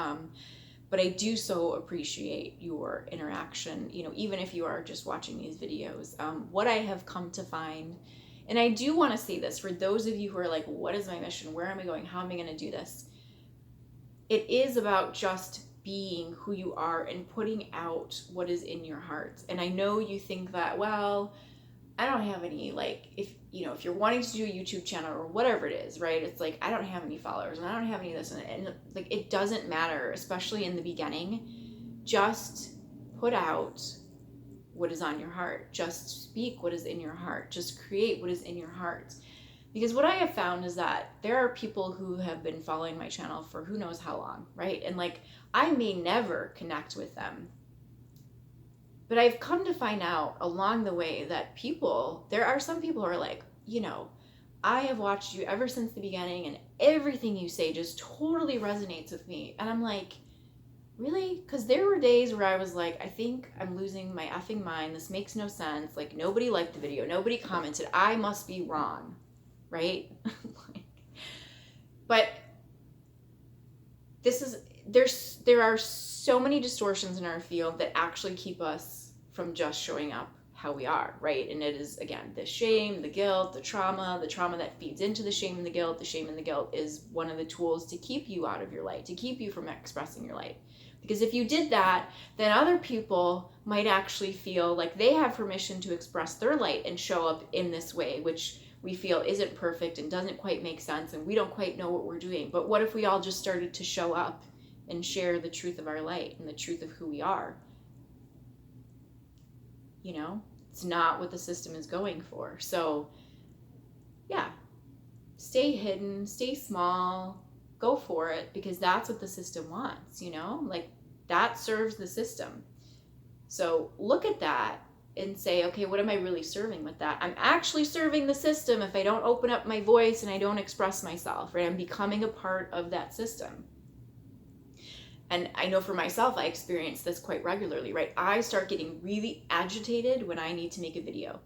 But I do so appreciate your interaction, even if you are just watching these videos. What I have come to find, and I do want to say this for those of you who are like, what is my mission? Where am I going? How am I going to do this? It is about just being who you are and putting out what is in your heart. And I know you think that, well, I don't have any, if you're wanting to do a YouTube channel or whatever it is, right? It's like, I don't have any followers and I don't have any of this. And it doesn't matter, especially in the beginning. Just put out what is on your heart. Just speak what is in your heart. Just create what is in your heart. Because what I have found is that there are people who have been following my channel for who knows how long, right? And I may never connect with them. But I've come to find out along the way that there are some people who are like, I have watched you ever since the beginning and everything you say just totally resonates with me. And I'm like, really? Because there were days where I was like, I think I'm losing my effing mind. This makes no sense. Nobody liked the video. Nobody commented. I must be wrong. Right? But there are so many distortions in our field that actually keep us from just showing up how we are, right? And it is, again, the shame, the guilt, the trauma that feeds into the shame and the guilt. The shame and the guilt is one of the tools to keep you out of your light, to keep you from expressing your light. Because if you did that, then other people might actually feel like they have permission to express their light and show up in this way, which we feel isn't perfect and doesn't quite make sense, and we don't quite know what we're doing. But what if we all just started to show up and share the truth of our light and the truth of who we are? It's not what the system is going for. So yeah, stay hidden, stay small, go for it, because that's what the system wants, That serves the system. So look at that and say, okay, what am I really serving with that? I'm actually serving the system if I don't open up my voice and I don't express myself, right? I'm becoming a part of that system. And I know for myself, I experience this quite regularly, right? I start getting really agitated when I need to make a video.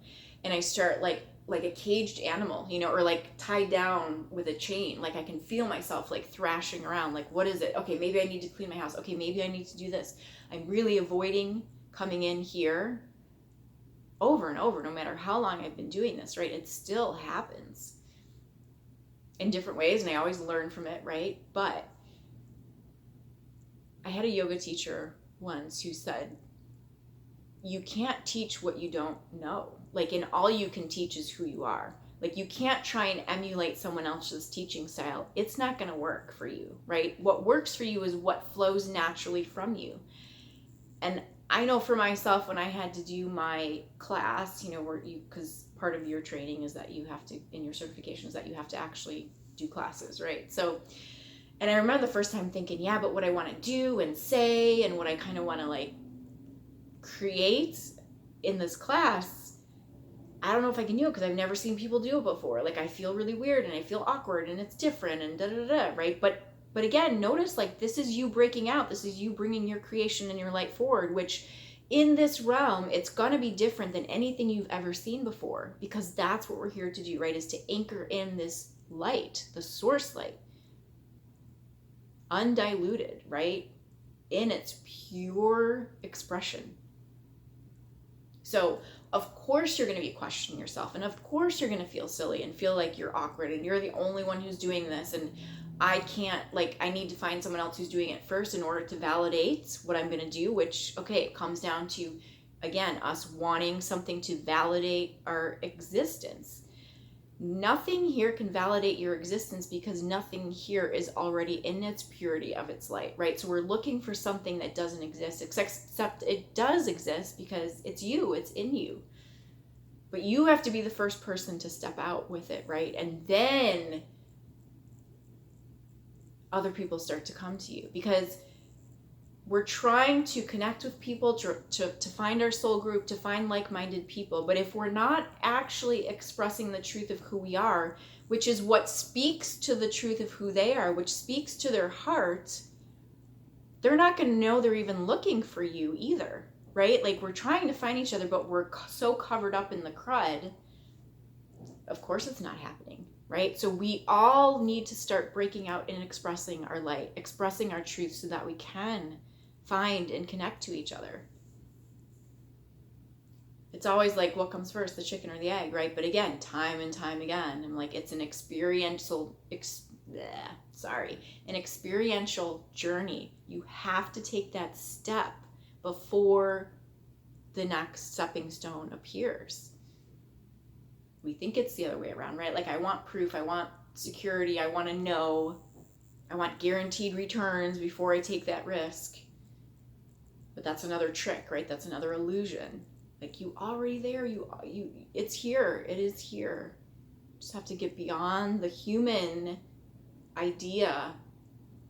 And I start like a caged animal, you know, or like tied down with a chain. Like I can feel myself like thrashing around. Like, what is it? Okay, maybe I need to clean my house. Okay, maybe I need to do this. I'm really avoiding coming in here over and over, no matter how long I've been doing this, right? It still happens in different ways, and I always learn from it, right? But I had a yoga teacher once who said, you can't teach what you don't know. Like, and all you can teach is who you are. Like, you can't try and emulate someone else's teaching style. It's not going to work for you, right? What works for you is what flows naturally from you. And I know for myself, when I had to do my class, you know, where you, because part of your training is that you have to, in your certification, is that you have to actually do classes, right? So, and I remember the first time thinking, yeah, but what I want to do and say and what I kind of want to like create in this class, I don't know if I can do it because I've never seen people do it before. Like I feel really weird and I feel awkward and it's different and da da da, right? But again, notice like this is you breaking out. This is you bringing your creation and your light forward, which in this realm, it's going to be different than anything you've ever seen before, because that's what we're here to do, right? Is to anchor in this light, the source light, undiluted, right? In its pure expression. So of course you're going to be questioning yourself, and of course you're going to feel silly and feel like you're awkward and you're the only one who's doing this, and I can't, like, I need to find someone else who's doing it first in order to validate what I'm going to do, which, okay, it comes down to, again, us wanting something to validate our existence. Nothing here can validate your existence because nothing here is already in its purity of its light, right? So we're looking for something that doesn't exist, except it does exist because it's you, it's in you. But you have to be the first person to step out with it, right? And then other people start to come to you, because we're trying to connect with people, to find our soul group, to find like-minded people. But if we're not actually expressing the truth of who we are, which is what speaks to the truth of who they are, which speaks to their heart, they're not going to know they're even looking for you either, right? Like, we're trying to find each other, but we're so covered up in the crud. Of course it's not happening, right? So we all need to start breaking out and expressing our light, expressing our truth, so that we can find and connect to each other. It's always like, what comes first, the chicken or the egg, right? But again, time and time again, I'm like, it's an experiential journey. You have to take that step before the next stepping stone appears. We think it's the other way around, right? Like, I want proof, I want security, I want to know, I want guaranteed returns before I take that risk. But that's another trick, right? That's another illusion. Like, you already there, it's here, it is here. Just have to get beyond the human idea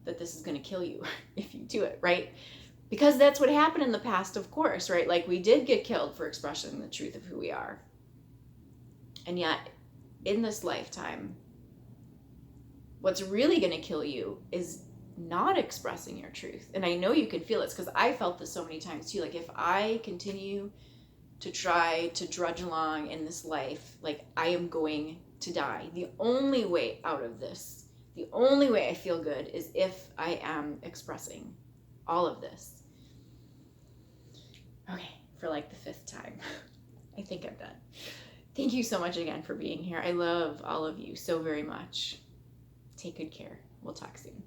that this is going to kill you if you do it, right? Because that's what happened in the past, of course, right? Like, we did get killed for expressing the truth of who we are. And yet, in this lifetime, what's really going to kill you is not expressing your truth. And I know you can feel it, because I felt this so many times too. Like, if I continue to try to drudge along in this life, like, I am going to die. The only way out of this, the only way I feel good, is if I am expressing all of this. Okay, for like the 5th time. I think I'm done. Thank you so much again for being here. I love all of you so very much. Take good care. We'll talk soon.